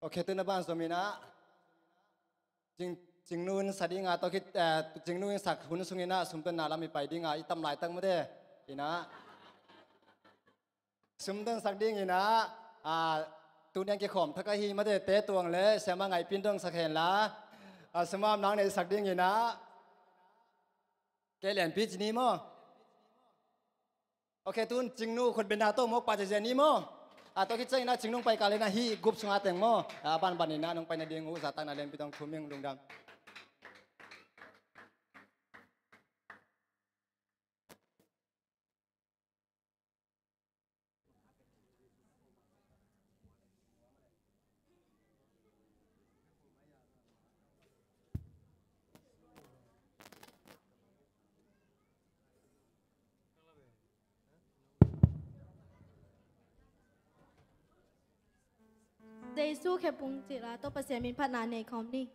Ok, tôi nói bạn số mình á. Jing nun sadi nga to kit jing nun sak hun sungina sumpen na lami pai dinga itam lai tang mode ina sumden sak ding ina tu nyang ke khom thaka hi made te tuang le sema ngai pin dong sak hen la semam nang nei sak ding ina ke len pi jini mo okay tun jing nu khon ben na to mok pa je ni mo to kit chai na jing nung pai ka le na hi gup sunga teng mo ban ni na nong pai na ding u sa ta na len pi tong thuming lung dam Giê xu khép bùng chỉ là tôi bác sĩ mình phát nàn này không đi.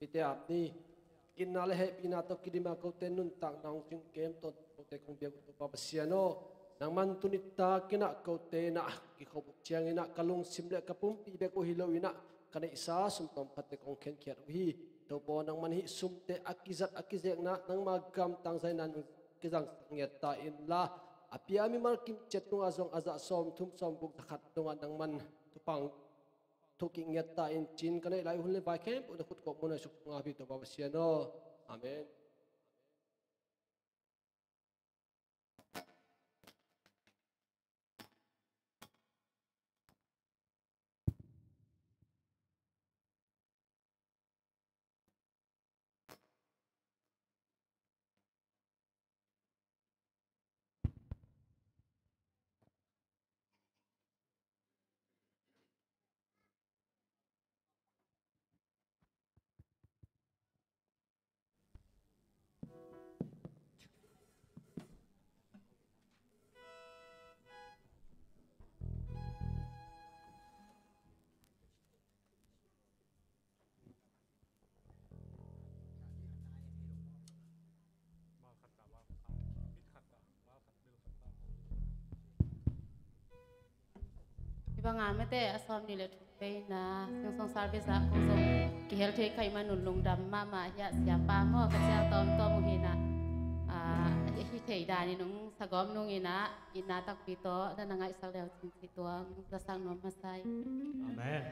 Pitiap ni kinale he pinato kidima ko tenun tak nang sing kem tot ko te kong biag to papasiano nang man tunita kina ko te na ki ko chiang ina kalung simle kapum pi be ko hilo ina kana isa sum tom pate kong khen kher hi to bo nang man hi sum te akizek na nang magam tang sai nan kizang nget ta in la apia mi mar kim chet tung azong aza som thum som buk takhat tunga nang man tupang thuking nget ta in chin kana lai hun le ba kem u khut ko mona suk nga bi to babasiano amen Ibang amete asom ni le thupe na yung song service a kung song kihel the kai manun lung dam ma ya siapa mo ka sia tom hina hi thei da ni nung sagom nung ina tak pito da nanga isal leo sin situang da sang no masai amen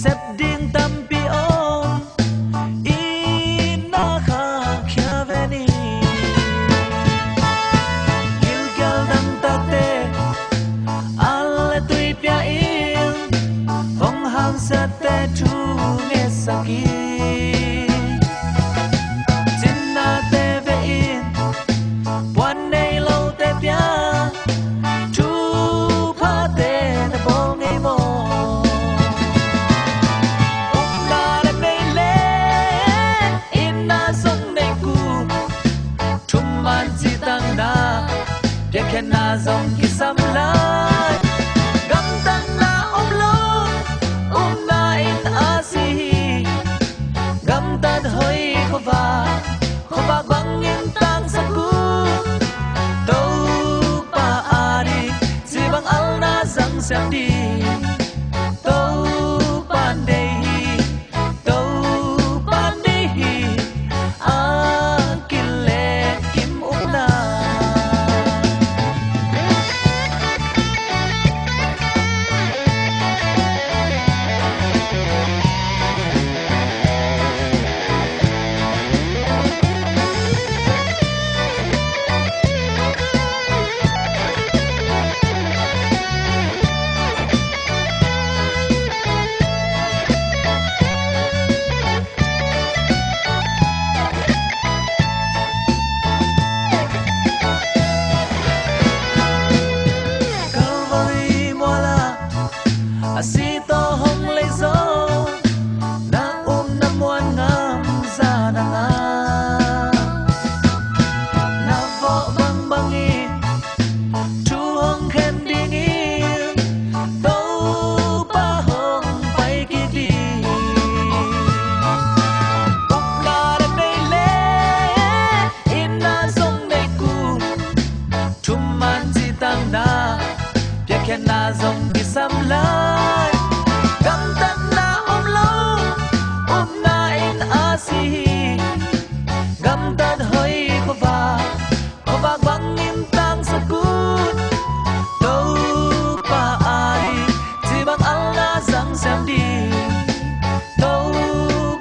xếp điên tâm bi ôm in na kha kia về ni Gilgal dang ta te alle tui pia in hong hang sa te tu nghe saki Jinna te ve in one day lâu te pia tu pa te na bong ei mo Umla le nei le in na song nei ku Tum man chi tang na Dia ken na zong ki sam lai Gam tang na om lo na in a si Gam tan hoi kho va bang in tang sa ku Do pa ari si bang al na zang sam di Do pan dei Do pan dei a kille kim na Calvary mola asito hong lei zo na na muan ngam za na nga na vo bang bangi tu hong khen ding in do pa hong pai ki di Upla de nei le in na song nei ku Tum man chi tang na Pia khen na zong ki sam lai Gam tan na om lo na in a si Gam tan hoi kho va bang in tang sa kut Do pa ai chi bang al na zang sam di Do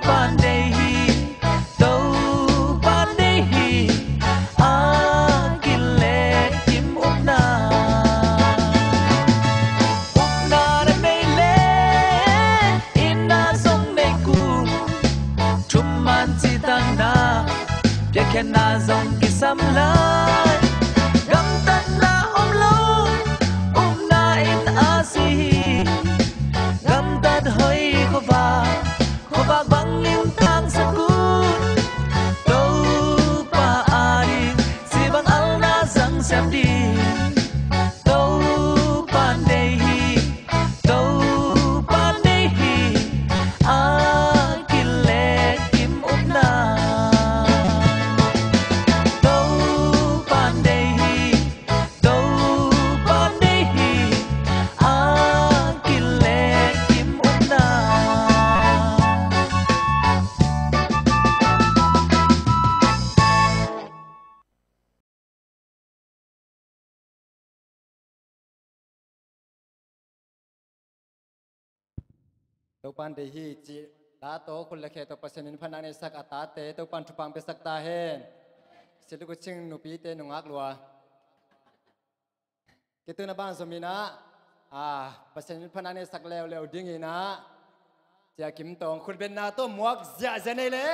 pan dei Do pan dei a kille kim na na de nei le in na song nei ku Tum man chi tang na Pia khen na zong ki sam lai Gam tan na om lo na in a si Gam tan hoi kho va bang in tang sa ku Do pa ai si bang al na zang sam di Do pan dei Do pan dei a kille kim na Do pan dei Do pan dei a kille kim na Tau pan de hi chi ta to kun la khe to pasemin phana ne sak ata te tau pan thupang pe sak ta hen silu ku ching nu pi te nu ngak lua ke tu na ban somina pasemin phana ne sak lew lew ding ina chia kim tong khun ben na to muak zia zane le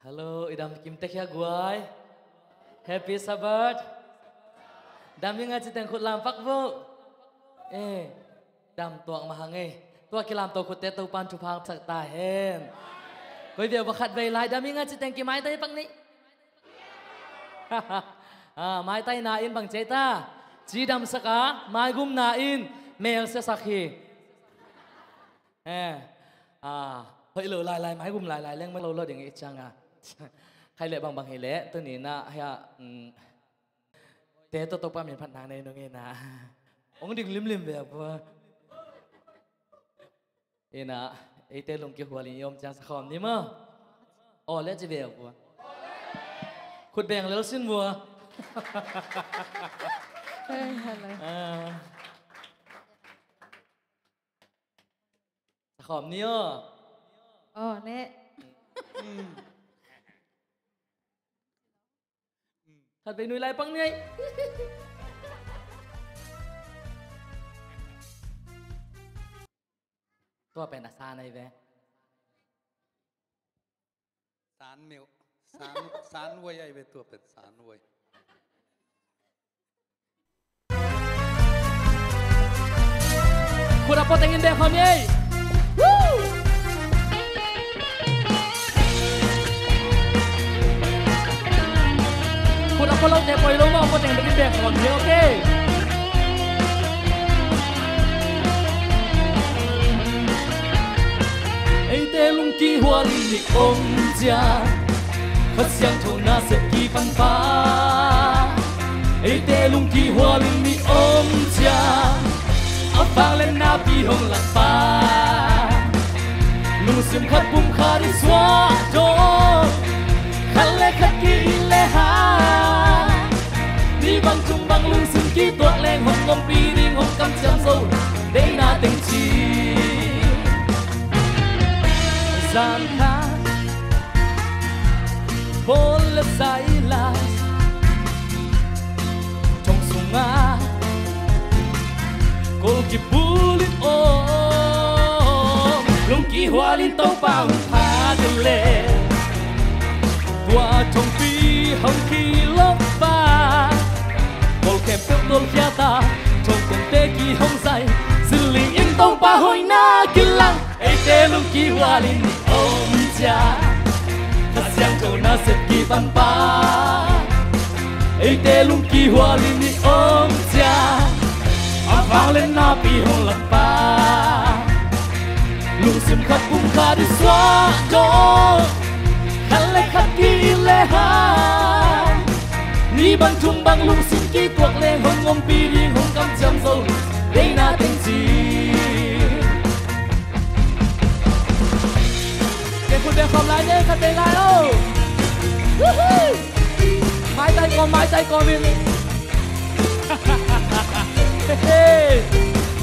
Hello, idam kim tek ya guai. Happy Sabbath. Dam yang ngaji teng khut lam pak bu. Dam tuang mahange. Tua kilam to khut te tu pan chu phang sak ta hen. Koi việc bakhat vei lai dam yang ngaji teng ki mai tai pak ni. Mai tai na in bang cheta. Chi dam saka mai gum na in mel se sakhi. Hơi lỡ lại mai gum lại lên mới lâu lâu để nghĩ chăng hay lệ bằng hay lẽ tôi nghĩ na hay thế tôi pa miền Phật này nó nghe na ông đừng lim về vừa ina ite lung ki huali yom chang sakhom ni ma ole je be bu khut beng lel sin bu sakhom ni o nè thật bị nuôi lại băng nhâyตัวเป็นอาซาในเวสารเมียวสารไว้ไอ้เวตัวเป็นสารไว้คุณรับโปรตีนแดงคนนี้คุณรับโปรตีนปล่อยลงมาโปรตีนแดงคนนี้โอเคtê lung kỳ hoa linh đi ôm cha phát sáng thâu na sẽ kỳ văn phá tê lung kỳ hoa linh đi ôm cha áo vàng lên na pi hồng lạc pha lung xiêm khát bung khá đi xóa đô khát lê khát kỳ lê ha đi băng chung băng lung xiêm kỳ tuột lên hồng ngom pi đi hồng cam chăm sâu để na tình chi gian khá vốn là sai là trong sông á cô kịp bù lên ôm lung kỳ hoa lên tông bao phá chân lệ qua trong phi hồng kỳ lấp pha cô kèm theo tôn kia ta trong cùng tê kỳ hồng dài dư linh yên tông ba hồi na kinh lăng tê lung kỳ hoa lên ôm cha khát sáng thâu na sẽ kỳ văn pa tê lung kỳ hoa lên đi ôm cha áo vàng lên na pi hồng lạc pa lung xiêm khát bung khá đi xóa đô khát lê khát kỳ lê ha ni băng chung băng lung xiêm kỳ tuột lên hồng ngom pi đi hồng cam chăm sâu đây na tình chiคุณเบียร์ความร้ายเนี่ยคันเป็นไรโอ้ไม้ใจกอมินเฮ้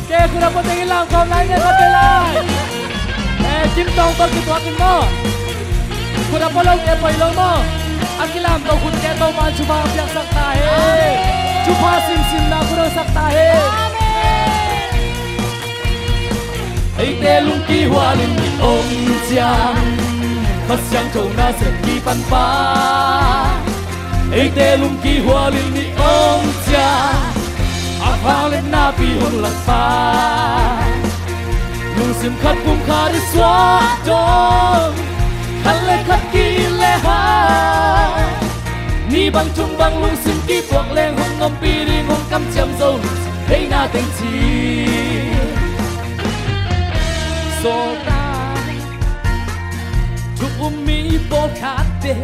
เจ้คุณรับคนตีหลังความร้ายเนี่ยคันเป็นไรจิ้มตรงตัวกินตัวกินหม้อคุณรับคนลงเก็บไปลงหม้ออันกิลามตัวคุณแกตัวมาชุบาเพียงสักตาเฮ้ชุบาซิมนะคุณเราสักตาเฮ้tê lung kỳ hoa lên đi ôm cha phát sáng thâu na sẽ kỳ văn phá tê lung kỳ hoa lên đi ôm cha áo vàng lên na pi hồng lạc pha lung xiêm khát bung khá đi xóa đô khát lê khát kỳ lê ha ni băng chung băng lung xiêm kỳ tuột lên hồng ngom pi đi hồng cam chăm dâu đây na tình chi so ta chúc mi bo khát đê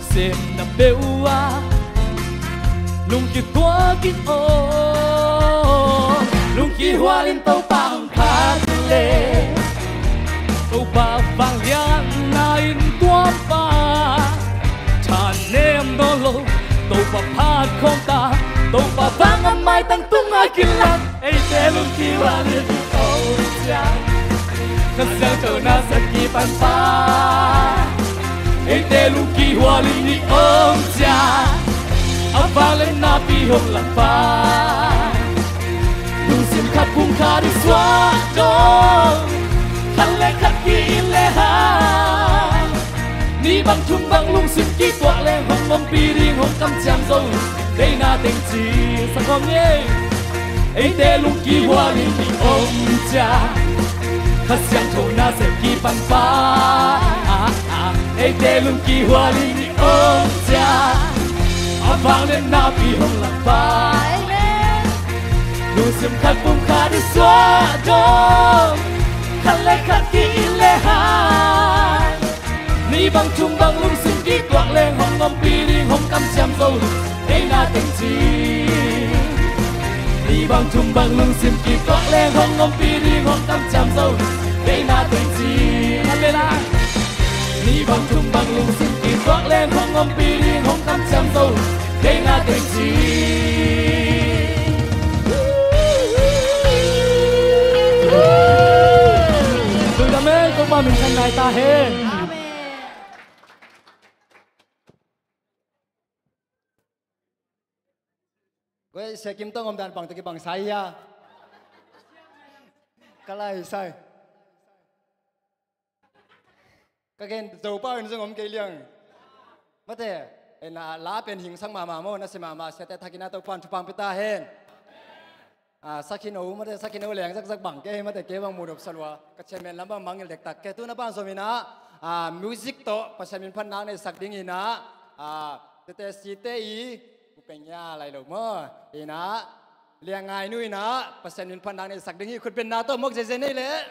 xem na bêu a lung kỳ tua kỳ ô lung kỳ hoa lên tàu băng khát lệ tàu ba vàng liang na in tua ba tràn nem đô lô tàu ba phát không ta tàu ba vàng ăn mai tăng tung ai kinh lăng tê lung kỳ hoa lên khát sáng thâu na sẽ kỳ văn phá tê lung kỳ hoa lên đi ôm cha áo vàng lên na pi hồng lạc pha lung xiêm khát bung khá đi xóa đô khát lê khát kỳ lê ha ni băng chung băng lung xiêm kỳ tuột lên hồng ngom pi đi hồng cam chăm dâu đây na tình chi sao không nghe tê lung kỳ hoa lên đi ôm cha khát sáng thâu na sẽ kỳ văn phá tê lung kỳ hoa lên đi ôm cha áo vàng lên na pi hồng lạc pha lung xiêm khát bung khá đi xóa đô khát lê khát kỳ lê ha ni băng chung băng lung xiêm kỳ tuột lên hồng ngom pi đi hồng cam chăm dâu đây na tình chi đi bằng chung bằng lưng sim kỳ có lên hong ngom pi đi ngom tâm chăm sâu đây là tình gì làm bên à đi bằng chung bằng lưng sim kỳ có lên hong ngom pi đi ngom tâm chăm sâu đây là tình gì tôi đã mê có ba mình thân này ta hết. Gue saya kim tong om dan bang tegi bang saya. Kalai sai. Kagen dầu bao nhiêu om cây liang. Mất thế, là lá bên hình sang mà mô nó sẽ mà sẽ tại thaki na tàu quan chụp bằng pita hen. Sakino mất thế sakino liang rắc bằng cái mất thế cái bằng mùa độc salwa. Các chị mình làm bằng mang lịch tắc cái tu na bằng rồi mình music to pas mình phan nang này sak dingin na tete site Penya lại đâu mà, ina liang ngai nuôi na, pasen min pan này sạc đứng khut bên na to mốc dễ này lẽ.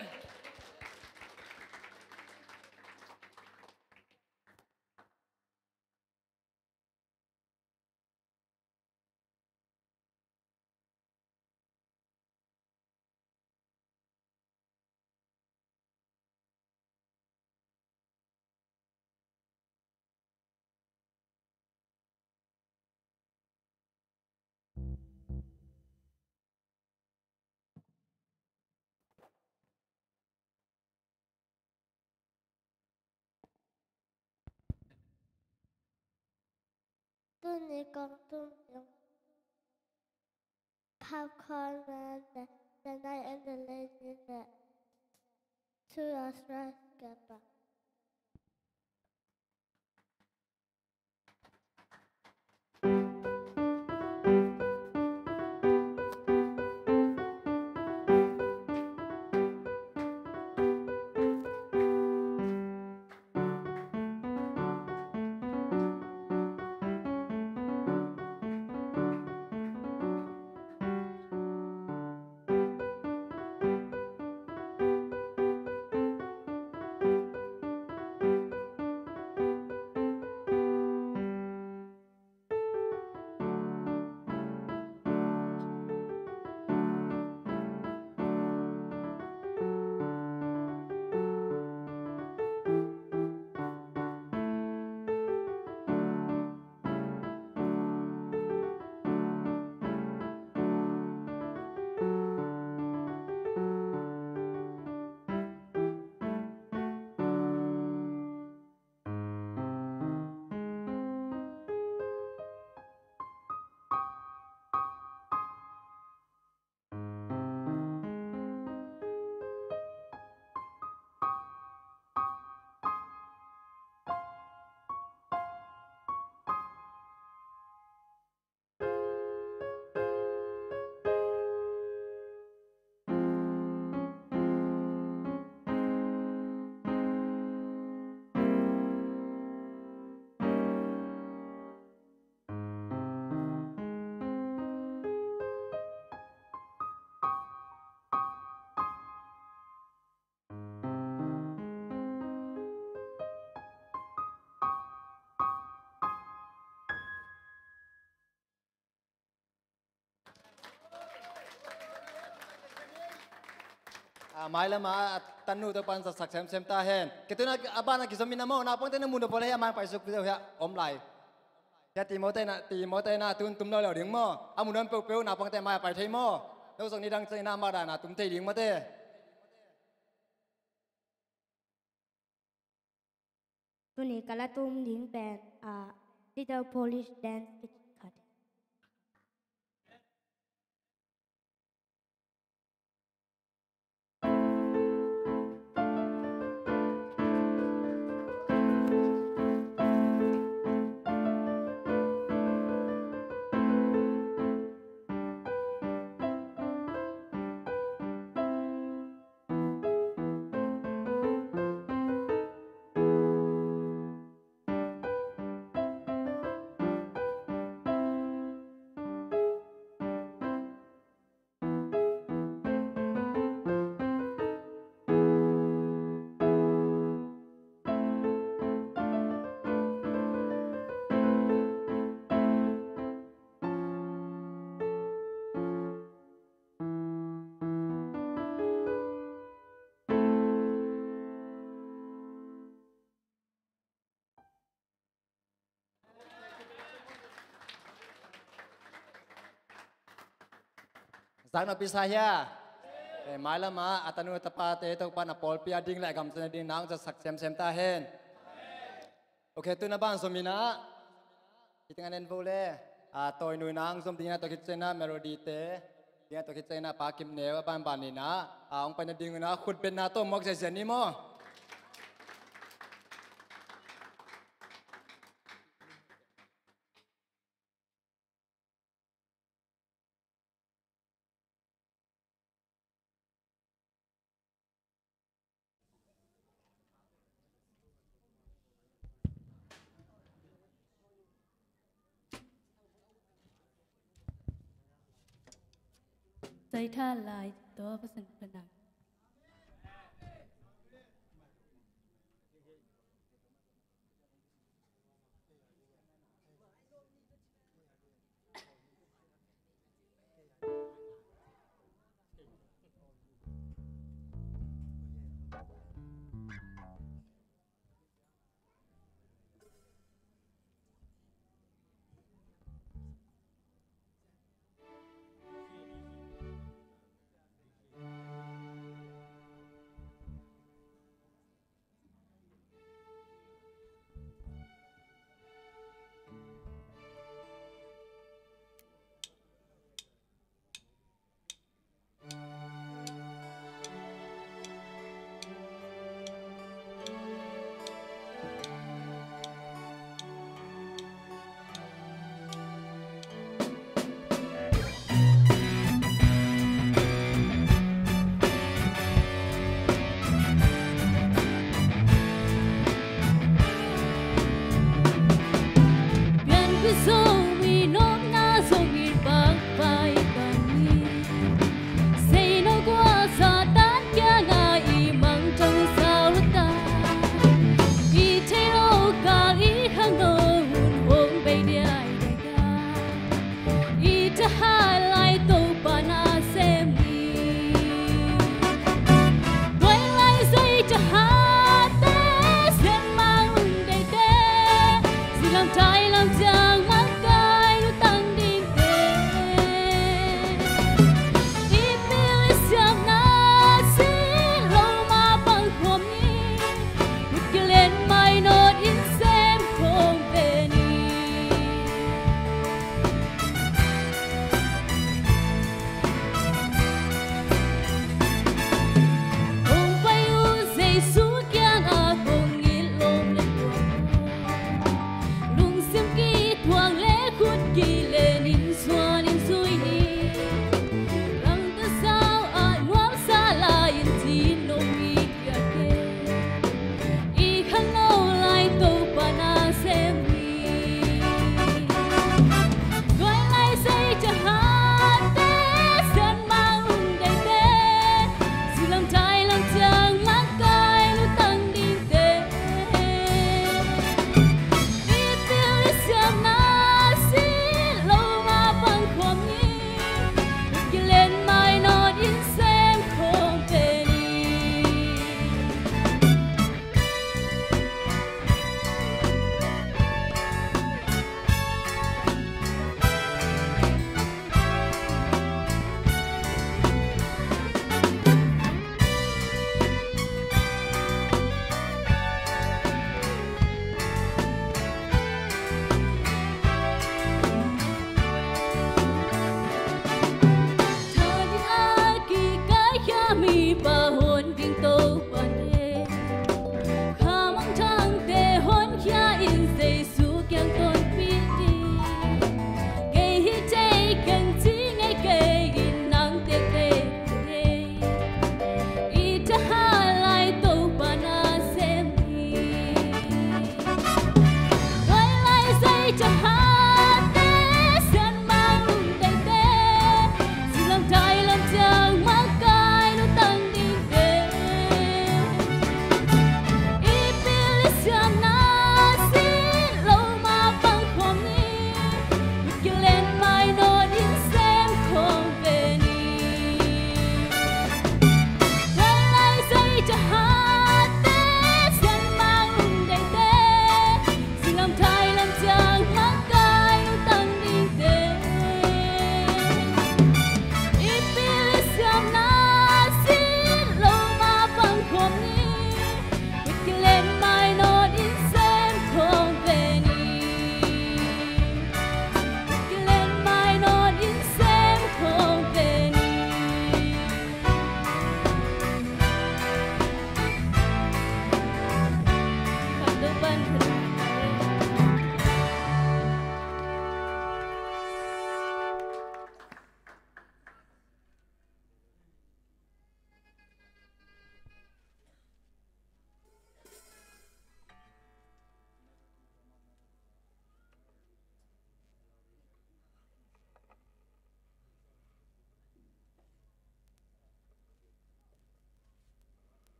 Tôi nghĩ con tôi dùng popcorn and the night and the lady that to us right together. Mai lama tanu tu pan sak sem ta hen. Kita nak abang nak kisah minamo, nak pun tenu muda boleh amang pai suk ya om lai. Ya ti mo te na tun tum lo ding mo. Amunan peu nak pun te mai pai thei mo. Đâu song ni dang sei na ma da na tum te ding mo te. Tu ni kala tum ding band little Polish dance cut. sáng nào pisah ya mai là mà atanu tapa te to pan apol pia ding lại gam sen ding nang cho sak sem ta hen ok tu na ban somina itangan en vole tôi nuôi nang som tina to kitchena melody te tina to kitchena pa kim ne ban ban ni na ông pan ding na khut pen na to mok se ni mo Say tha lại đó và sân phần nặng.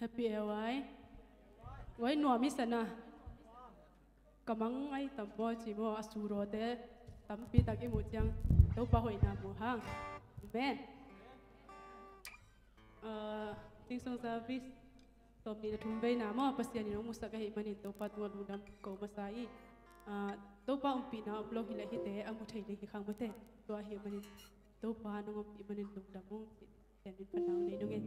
happyไว้หนัวมิสนะกำลังไอ้ตำบลจีโมอสูโรเตตำปีตักอิมุจังเต้าปะหอยนามูฮังแม่ting song service top ni thum be na ma pasian ni musa ka hi manin to pat wa ludam ko masai to pa umpi na uplo hi la hi te amu thai le hi khang mate to hi manin to pa no ngom pi manin ludam mong ten min panau nei no nge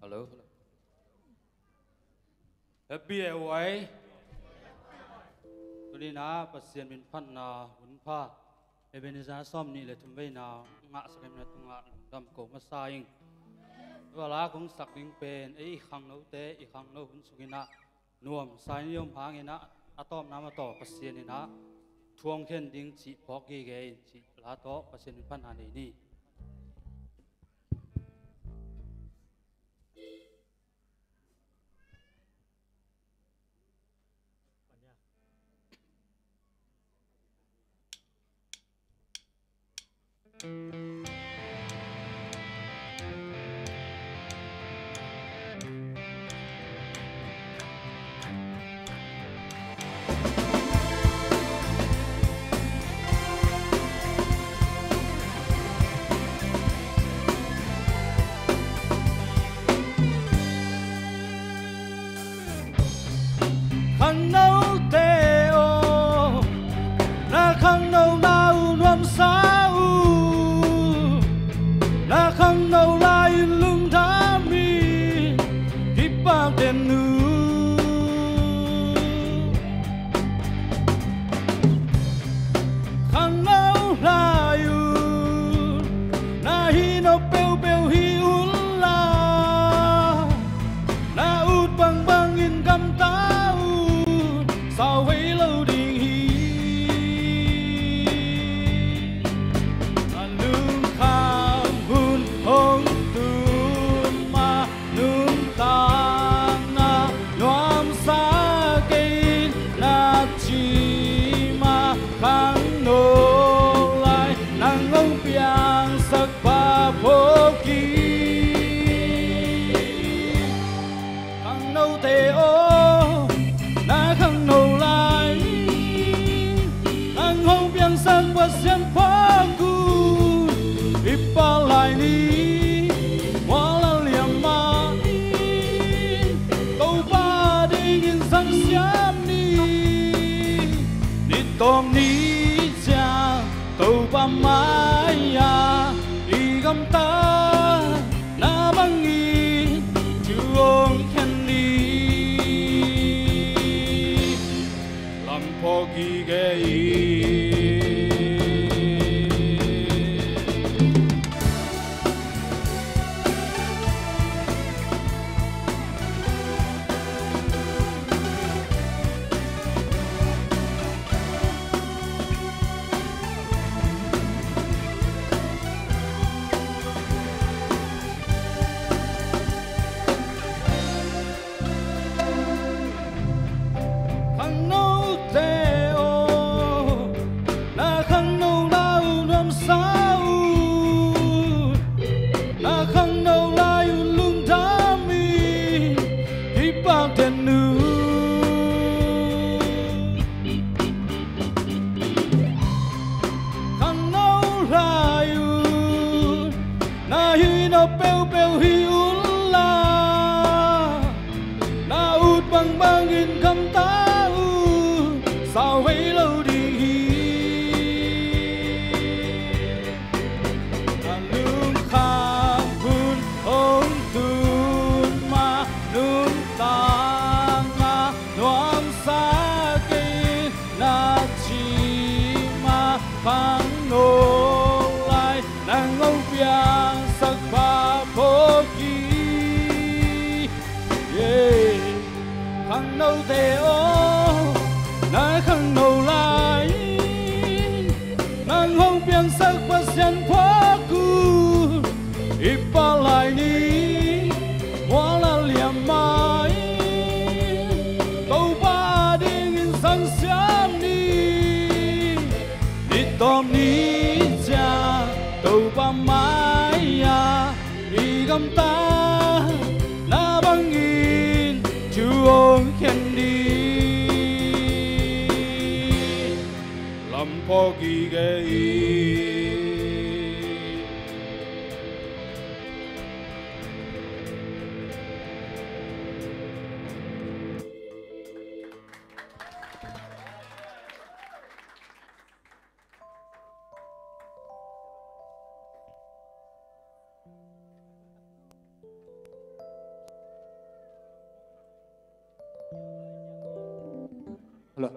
Hello. Happy away. ตัวนี้นะปัสเซียนเป็นพันนาหุ่นผ้าเอเบนิซาซ้อมนี่เลยทุ่มไว้นางะสักเม็ดตุงะดำโกมาซายิงเวลาของสักลิงเป็นไอ้ขังโนเตไอ้ขังโนหุ่นสุกินะนวมสายนิยมหางเงินะอะตอมน้ำมาต่อปัสเซียนนี่นะทวงเข็นดิ้งจีพอกเกยจีลาโตปัสเซียนเป็นพันนานี่ขังโนเตโอนาขังโนนาอุนวมสาวนาขังโนลายลุงทามีที่ปากเดนูขังโนลายนาฮีโนเปลเปลฮีอุลลานาอุดบังบังอินกำตาsao với lâu đình hi lương kham hun hong tuôn mà nương tang na loam sa cây na chi mà khang nô lại nang ông piang sắc ba phố kỳ khang nô tê ô na khang nô lại nang hong piang sắc ba xiên phá cu ipa lại ni hoa la liam ma câu ba đi in sang xiam ni đi tom ni cha câu ba mai ya đi gam ta na bang ni chuông khen ni làm phô kỳ ghê khang nô tê ô na khang nô la u nam sa u na khang nô la u lung ta mi hi pa ten nu khang nô la u na hi no pel pel hi u la na ut bang bang in kam ta sao với lâu đi lương kham hun hong tuôn mà nương tang na loam sa cây na chi mà khang nô lại nang ông piang sắc ba phố kỳ khang nô tê ô na khang nô lại nang hong piang sắc ba xiên phá cu ipa lại ni hoa la liam mai câu ba đi in sang xiam ni đi tom ni cha câu ba mai ya đi gam ta na bang in chuông khen đi làm phô kỳ ghê Hello.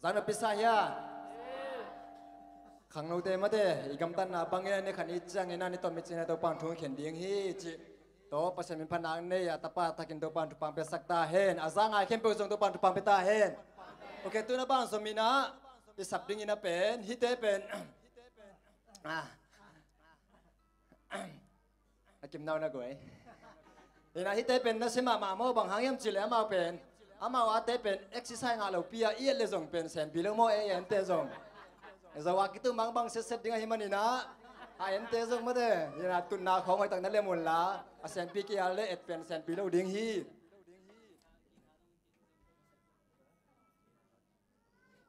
จานพิซซ่าเฮียขังโนเตมาเตอีกำตันนาบังเงินในขันอีจังเงินนี่ตัวมิจินตัวปังทุ่งเขียนดิ้งฮีจิตัวภาษามิพันนังเนี่ยตาป้าทักินตัวปังทุปังเปสักตาเฮนอาซังไอเข้มเปส่งตัวปังทุปังเปตาเฮนโอเคตัวนับบังสมินะที่สับดิ้งนับเป็นฮิเตเป็นกิมนาวนะกุยนี่นะฮิเตเป็นนะเสมาโมบังหางยมจิเลมาเป็นอามาว่าเตเป็นเอ็กซิไซน์งานเราเปียเอียเลยส่งเป็นแสนปีแล้วโมเอ็นเตส่งสวัสดีตัวมังบังเสร็จดิ้งให้มันนี่นะเอ็นเตส่งมาเด้นี่นะตุนนาของไว้ตั้งนั้นเลยหมดละแสนปีกี่อะไรเอ็ดเป็นแสนปีแล้วดิ้งฮี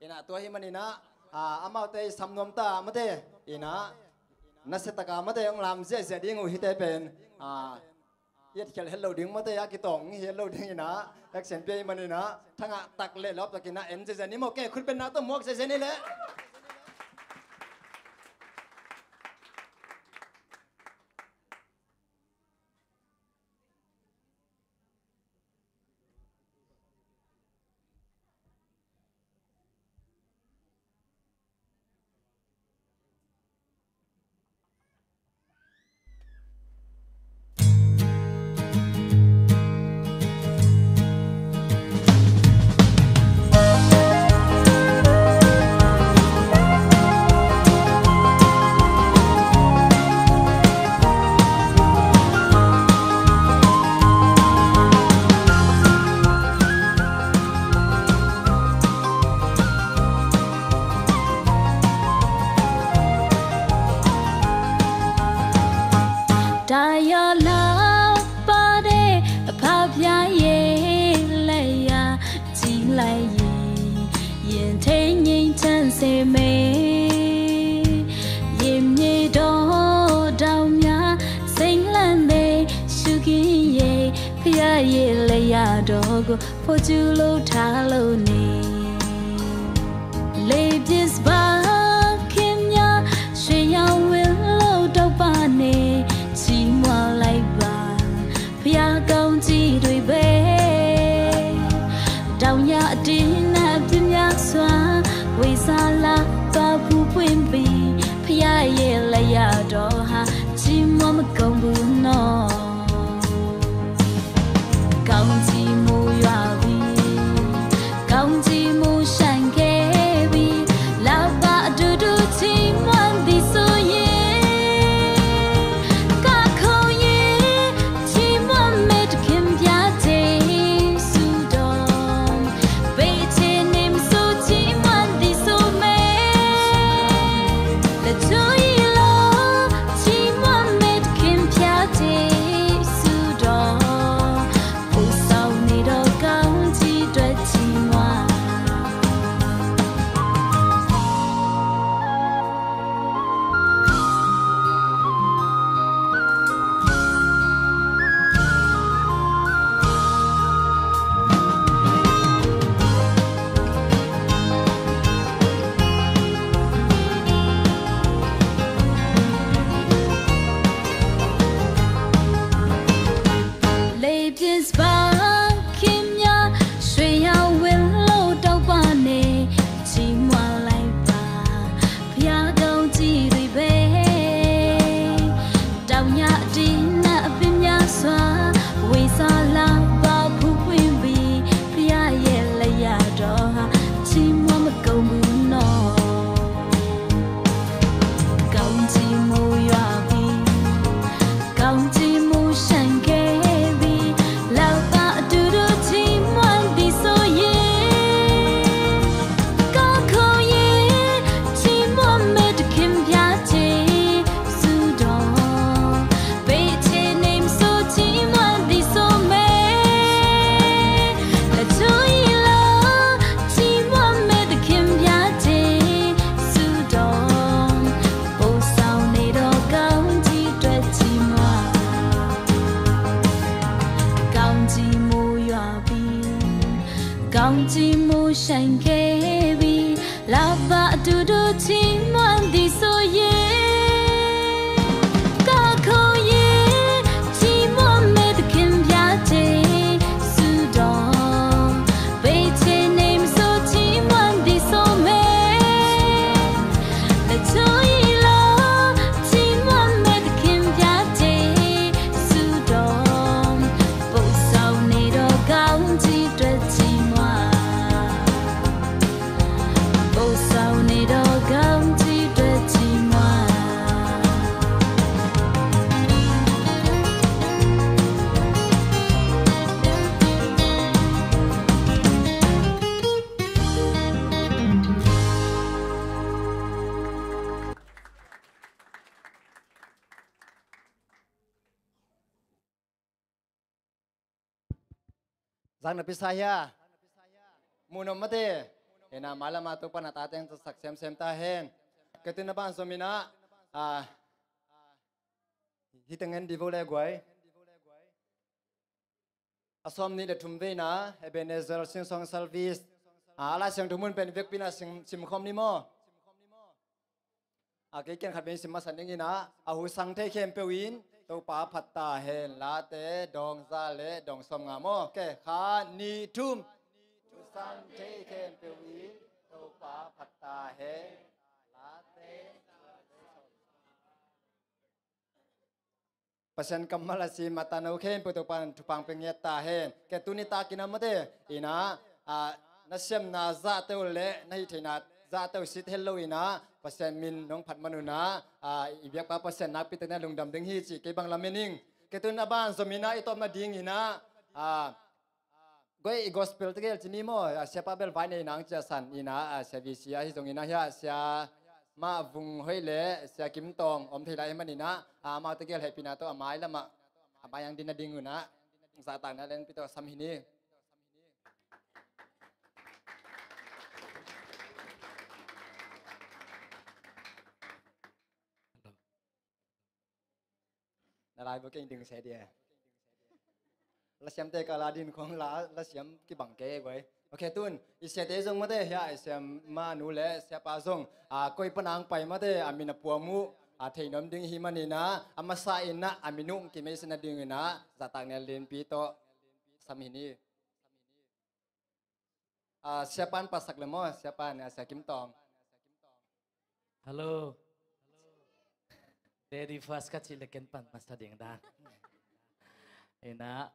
นี่นะตัวให้มันนี่นะอามาเตสำนวนตามาเด้นี่นะนัสตะกามาเตองลำเสียดิ้งอุฮิเตเป็นเย็ดเขียนเฮลโลดิ้งมาเตยากิตองเฮลโลดิ้งนี่นะแอคเซนเปียมันนี่นะทั้งตักเล่รอบตะกินนะเอ็นเจนี่โมเก้คุณเป็นนาตัวมวกเจนี่แหละfor you low taloni ladies back in ya she ya will low do bane chi mo lai ba pya kaung ji dwi be daw ya din na pin ya swa wei sa la ba phu pwin pi pya ye la ya do ha chi mo ma kaung bu no kaung ji mo ya bi kaung ji Zang na pisaya. Munom mati. Ina malam atu pa natateng sak sem ta hen. Ketin na ban somina hitengen di vole guai. Asom ni le tumve na Ebenezer sing song service. Ala sing tumun pen vek pina sim khom ni mo. Cái kiện khát bên sim masan ni na ahu sang te khem pe win to pa phatta hen la te dong za le dong som nga mo ke kha ni tum sang te khem pe win to pa phatta hen la te pasan kamala si matano khem pe to pan tupang pengeta hen ke tunita kinamate ina na sem na za te le na hi thina za te sit hello ina pasen min nong phat manuna ibyak pa pasen nak pitena lungdam ding hi chi ke bang lamening ke tun aban somina itom na ding ina goi gospel tegel chini mo siapa bel vai nei nang cha san ina service hi jong ina ya sia ma vung hoi le sia kim tong om thei lai manina ma tegel happy na to amai lama abayang din na ding una sa tang na len pito sam hini lại với cái đừng xe đi là xem thế cả là điên không là xem cái bằng kế vậy ok tuân xe thế giống mà thế ya xem mà nụ lệ xe pa giống coi phần ang phải mà thế mình là bùa mu thấy nấm đinh hi mà nina mà sai na mình nung cái mấy sinh đinh na giả tang này lên pi to sam hini xe pan pasak le mo xe pan xe kim tong hello Dari first kecil leken pan masa ding dan. Ina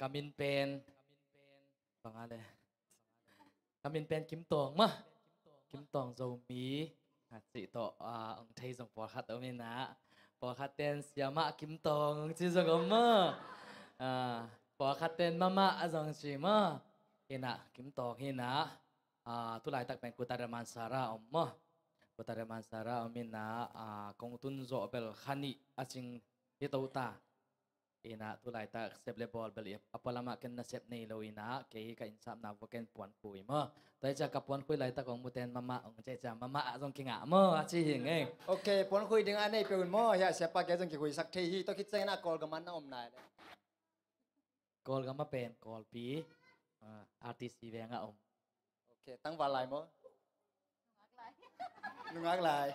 kamin pen pangale. Kamin pen Kim Tong mah. Kim Tong zau mi. Chị to ông thầy dòng bỏ khát ở bên nã. Bỏ khát tên siama Kim Tong chị dòng ông mơ. Bỏ khát tên mama dòng chị mơ. Ina Kim Tong ina. Tu lại tak pen Kutaraman Sara ông mơ. Kutaraman Sara omina kong tun zo bel khani aching hitauta ina tulai ta sep lebol bel apalama ken na sep nei lo ina ke ka insam na voken puan pui mo tai cha ka puan pui lai ta kong muten mama ong che cha mama jong kinga mo achi hing e okay puan khui ding anei peun mo ya siapa ke jong ki khui sak thei hi to kit chena kol gaman na om nai kol gama pen kol pi artist i venga om okay tang va lai mo nung ngak lại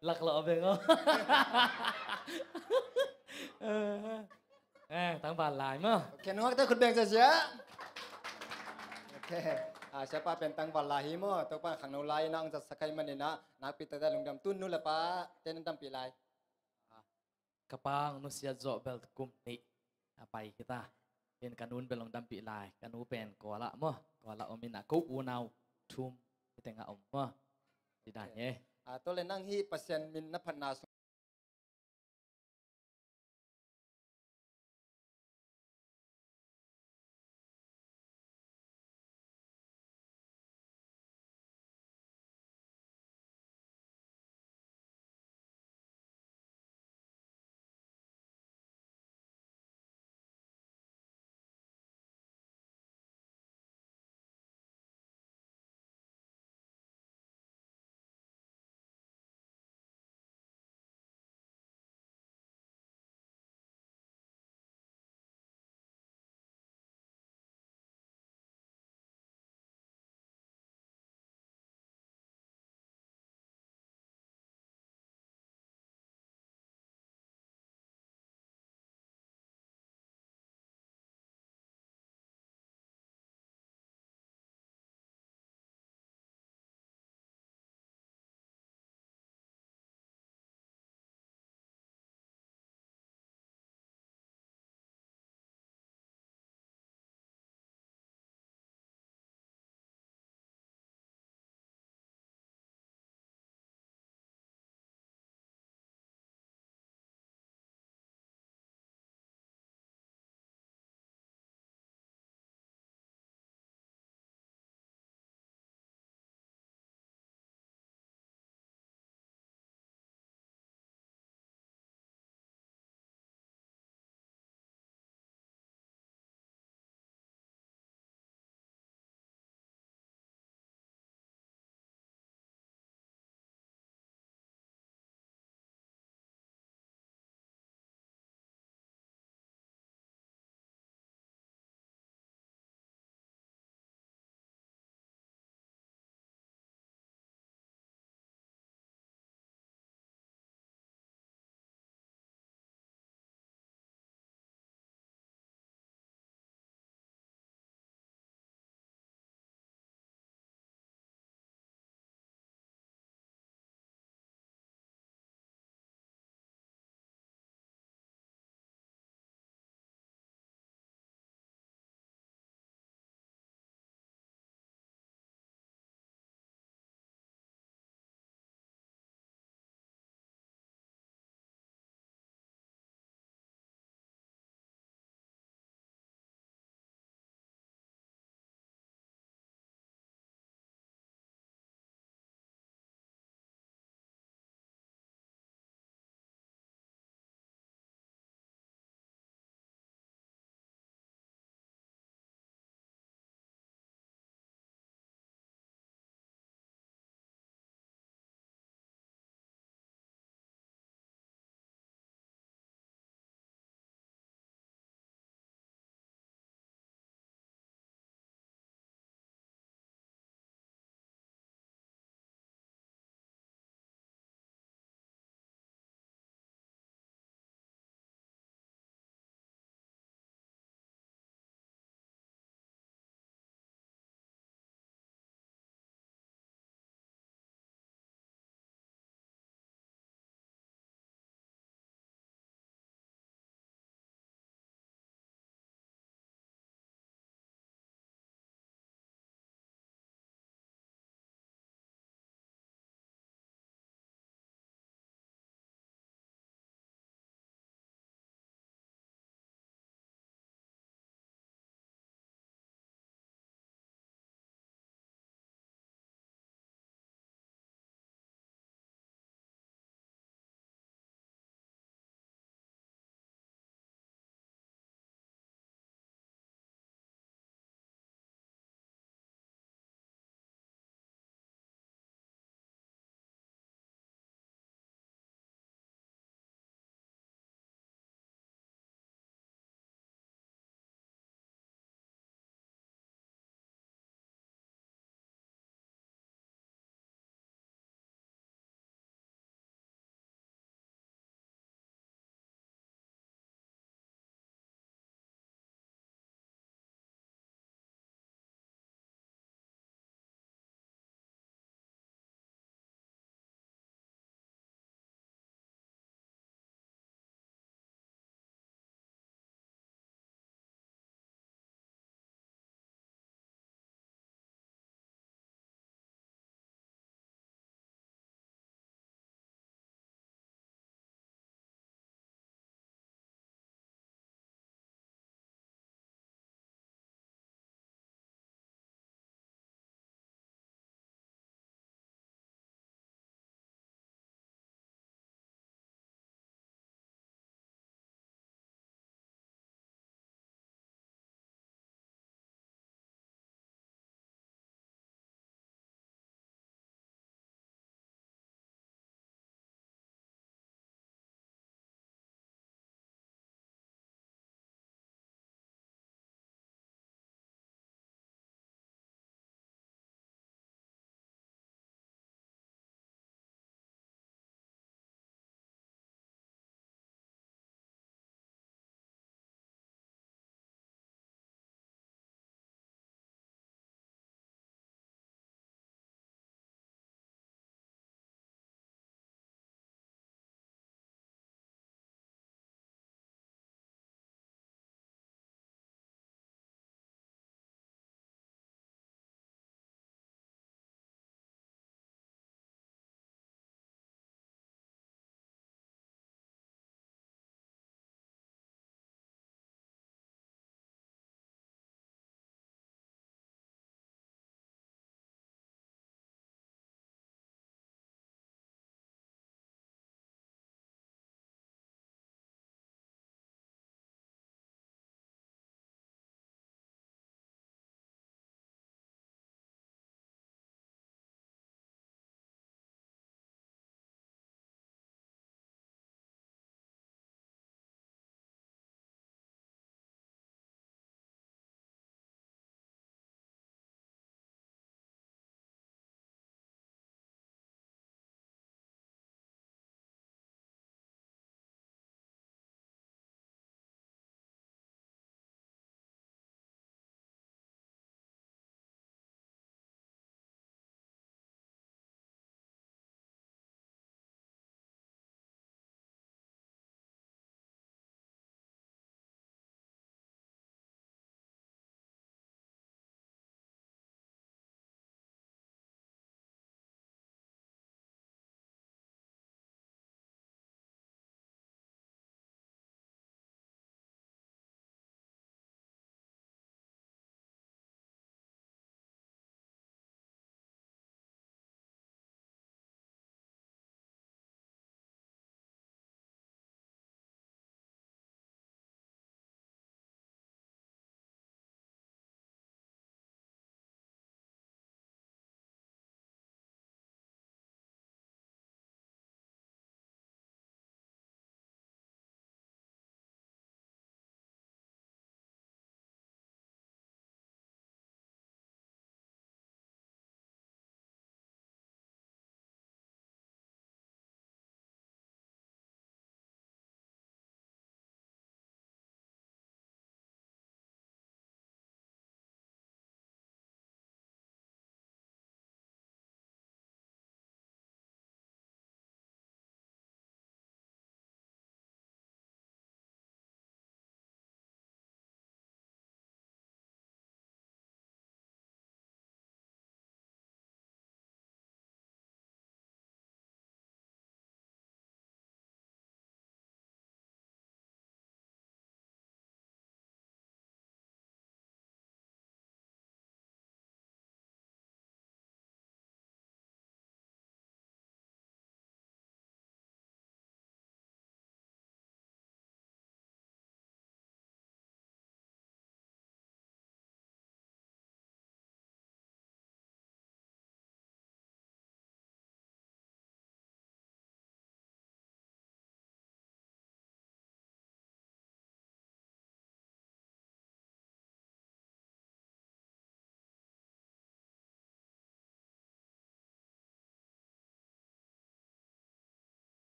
lắc lọ về không tăng bàn lại mà okay nung ngak ta khut beng saja okay siapa pentang valahi mo to pa khang no lai nang sa sakai manina nak pita da lungdam tun nu la pa ten tam pi lai kapang nu sia zo bel kum ni apai kita yen kanun belong dam pi lai kanu pen ko la mo ko la omina ko unau thum tenga om mo tidak ye to le nang hi pasien min na phan na